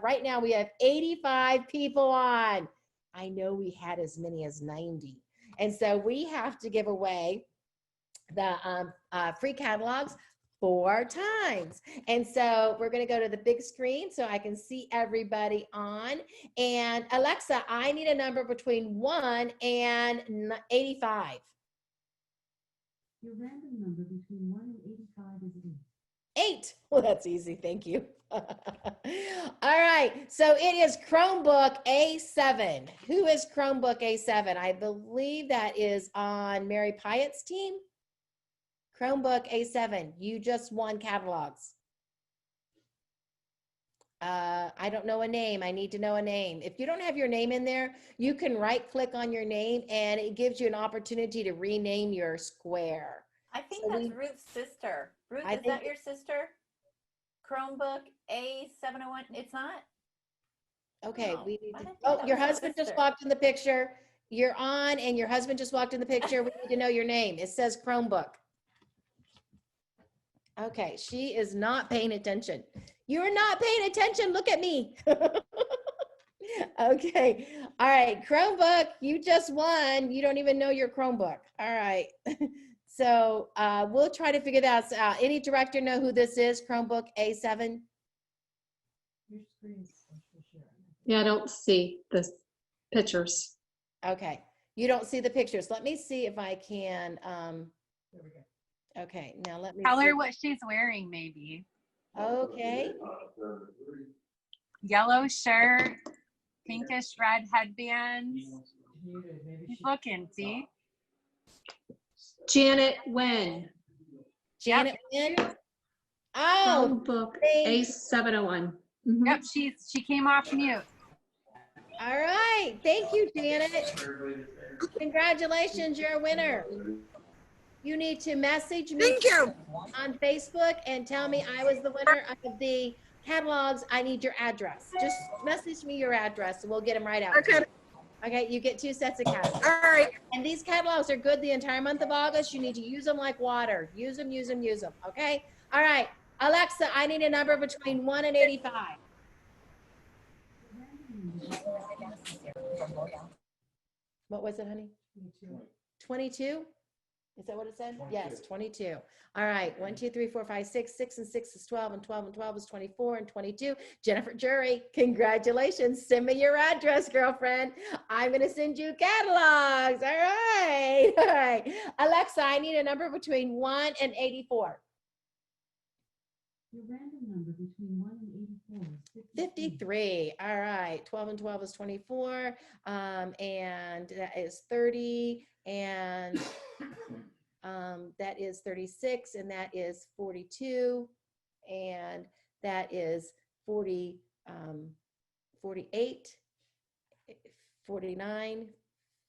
right now we have 85 people on. I know we had as many as 90. And so we have to give away the free catalogs 4 times. And so we're going to go to the big screen so I can see everybody on. And Alexa, I need a number between 1 and 85. Your random number between 1 and 85 is 8. Well, that's easy. Thank you. All right. So it is Chromebook A7. Who is Chromebook A7? I believe that is on Mary Pyatt's team. Chromebook A7. You just won catalogs. I don't know a name. I need to know a name. If you don't have your name in there, you can right click on your name and it gives you an opportunity to rename your square. I think So that's Ruth's sister. Ruth, I is think that your sister? Chromebook A701. It's not? Okay, No, we need I to, didn't think oh, that your was her husband just sister. walked in the picture. You're on and your husband just walked in the picture. We need to know your name. It says Chromebook. Okay, she is not paying attention. You're not paying attention. Look at me. Okay. All right. Chromebook, you just won. You don't even know your Chromebook. All right. So we'll try to figure that out. Any director know who this is? Chromebook A7? Your screen's sharing. Yeah, I don't see the pictures. Okay. You don't see the pictures. Let me see if I can. There we go. Okay. Now let me Tell see. her what she's wearing, maybe. Okay. Yellow shirt, pinkish red headbands. Muted, maybe She's she- looking, see? Janet Nguyen, Janet Wynn. Oh, Chromebook thank- A701. Mhm. Yep, she came off mute. all right. Thank you, Janet. Congratulations. You're a winner. You need to message me on Facebook and tell me I was the winner of the catalogs. I need your address. Just message me your address and we'll get them right out. Okay. Okay, you get 2 sets of catalogs. All right. And these catalogs are good the entire month of August. You need to use them like water. Use them, use them, use them. Okay? All right. Alexa, I need a number between 1 and 85. What was it, honey? 22? Is that what it said? 22. Yes, 22. All right. 1, 2, 3, 4, 5, 6. 6 and 6 is 12, and 12 and 12 is 24, and 22. Jennifer Jury, congratulations. Send me your address, girlfriend. I'm going to send you catalogs. All right. All right. Alexa, I need a number between 1 and 84. Your random number between 1 and 84 is 53. All right. 12 and 12 is 24. And that is 30. And that is 36. And that is 42. And that is 40, 48, 49,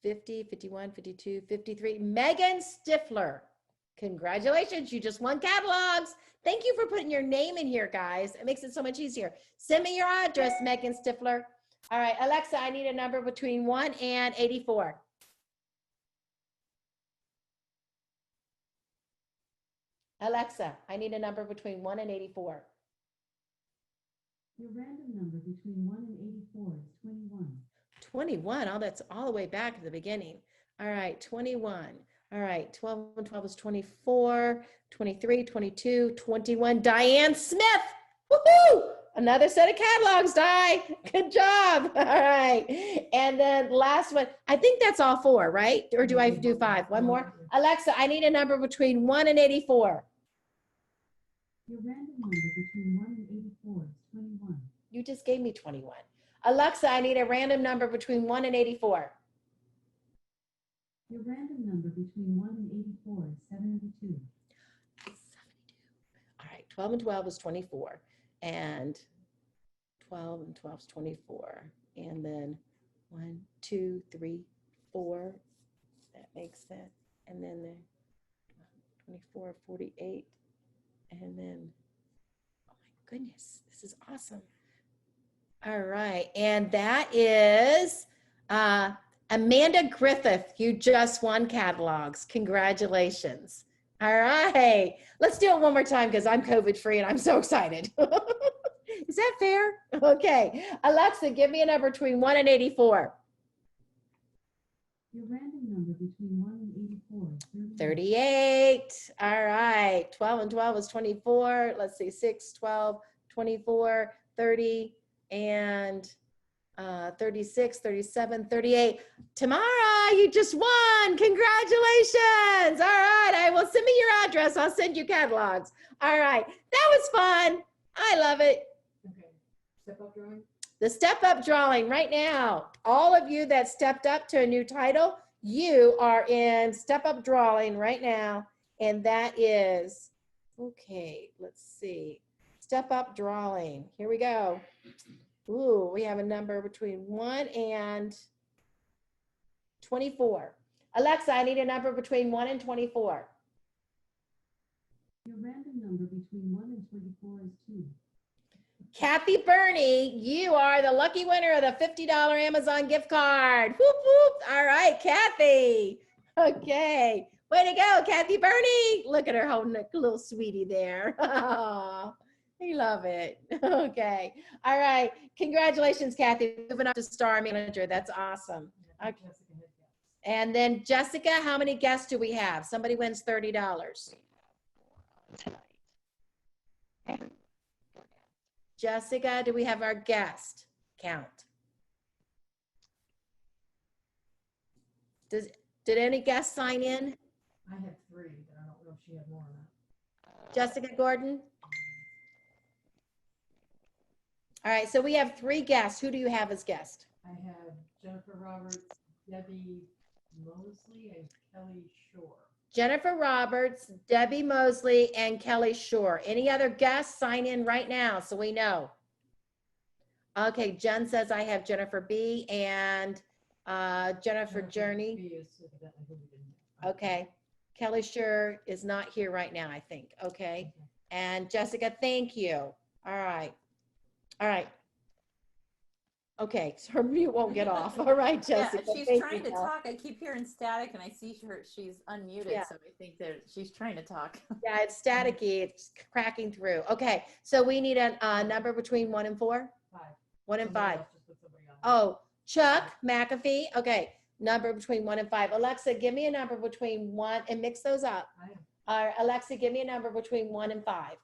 50, 51, 52, 53. Megan Stifler. Congratulations. You just won catalogs. Thank you for putting your name in here, guys. It makes it so much easier. Send me your address, Megan Stifler. All right, Alexa, I need a number between 1 and 84. Alexa, I need a number between 1 and 84. Your random number between 1 and 84 is 21. 21. Oh, that's all the way back at the beginning. All right, 21. All right, 12 and 12 is 24, 23, 22, 21. Diane Smith. Woohoo! Another set of catalogs, Di. Good job. All right. And then last one. I think that's all 4, right? Or do I do 5? One more. Alexa, I need a number between 1 and 84. Your random number between 1 and 84 is 21. You just gave me 21. Alexa, I need a random number between 1 and 84. Your random number between 1 and 84 is 72. 72. All right, 12 and 12 is 24. And 12 and 12 is 24. And then 1, 2, 3, 4. That makes that. And then the 24, 48. And then, oh my goodness, this is awesome. All right, and that is Amanda Griffith. You just won catalogs. Congratulations. All right, let's do it one more time because I'm COVID-free and I'm so excited. Is that fair? Okay, Alexa, give me a number between 1 and 84. Your random number between 1 and 84 is 38. All right. 12 and 12 is 24. Let's see. 6, 12, 24, 30, and 36, 37, 38. Tamara, you just won. Congratulations. All right. I will send me your address. I'll send you catalogs. All right. That was fun. I love it. Okay, step up drawing. The step up drawing right now. All of you that stepped up to a new title, you are in step up drawing right now. And that is, okay, let's see. Step up drawing. Here we go. Ooh, we have a number between 1 and 24. Alexa, I need a number between 1 and 24. Your random number between 1 and 24 is 2. Kathy Burney, you are the lucky winner of the $50 Amazon gift card. Whoop, whoop. All right, Kathy. Okay. Way to go, Kathy Burney. Look at her holding a little sweetie there. Oh, I love it. Okay. All right. Congratulations, Kathy. Moving up to star manager. That's awesome. Okay. And then Jessica, how many guests do we have? Somebody wins $30. Jessica, do we have our guest count? Did any guests sign in? I had 3, but I don't know if she had more or not. Jessica Gordon? All right, so we have 3 guests. Who do you have as guest? I have Jennifer Roberts, Debbie Mosley, and Kelly Shore. Jennifer Roberts, Debbie Mosley, and Kelly Shore. Any other guests? Sign in right now so we know. Okay, Jen says I have Jennifer B. and Jennifer Journey. B is evidently who we didn't have. Okay. Kelly Shore is not here right now, I think. Okay. And Jessica, thank you. All right. All right. Okay, so her mute won't get off. All right, Jessica. Yeah, she's thank trying you, to Val. talk. I keep hearing static, and I see she's unmuted, Yeah. so I think that she's trying to talk. Yeah, it's staticky. It's cracking through. Okay, so we need a number between 1 and 4? 5. 1 and 5. Somebody else just put somebody on. Oh, Chuck McAfee. Okay, number between 1 and 5. Alexa, give me a number between 1 and mix those up. Alexa, give me a number between 1 and 5.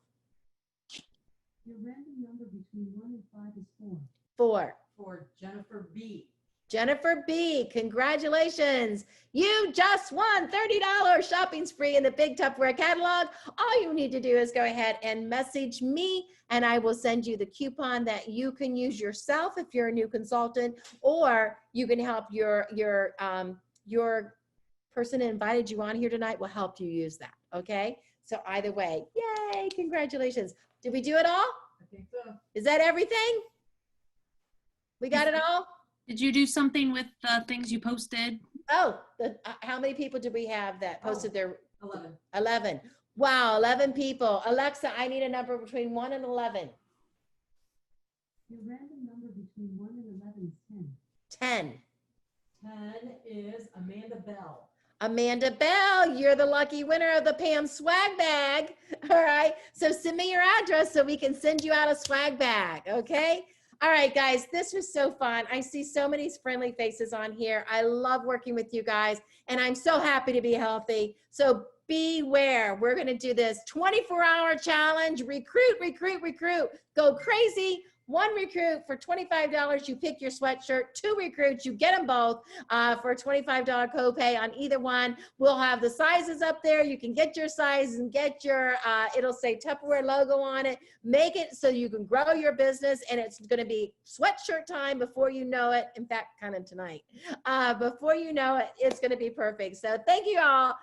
Your random number between 1 and 5 is 4. 4. For Jennifer B. Jennifer B, congratulations. You just won $30 shopping spree in the Big Tupperware catalog. All you need to do is go ahead and message me and I will send you the coupon that you can use yourself if you're a new consultant, or you can help your person that invited you on here tonight will help you use that. Okay. So either way, yay, congratulations. Did we do it all? I think so. Is that everything? We got it all? Did you do something with the things you posted? Oh, how many people did we have that posted their 11. 11? Wow, 11 people. Alexa, I need a number between 1 and 11. Your random number between 1 and 11 is 10. 10 is Amanda Bell. Amanda Bell, you're the lucky winner of the Pam swag bag. All right, so send me your address so we can send you out a swag bag, okay? All right, guys, this was so fun. I see so many friendly faces on here. I love working with you guys, and I'm so happy to be healthy. So beware. We're going to do this 24-hour challenge. Recruit, recruit, recruit. Go crazy. 1 recruit for $25, you pick your sweatshirt. 2 recruits, you get them both for a $25 copay on either one. We'll have the sizes up there. You can get your size and get your, it'll say Tupperware logo on it. Make it so you can grow your business, and it's going to be sweatshirt time before you know it. In fact, kind of tonight. Before you know it, it's going to be perfect. So thank you all.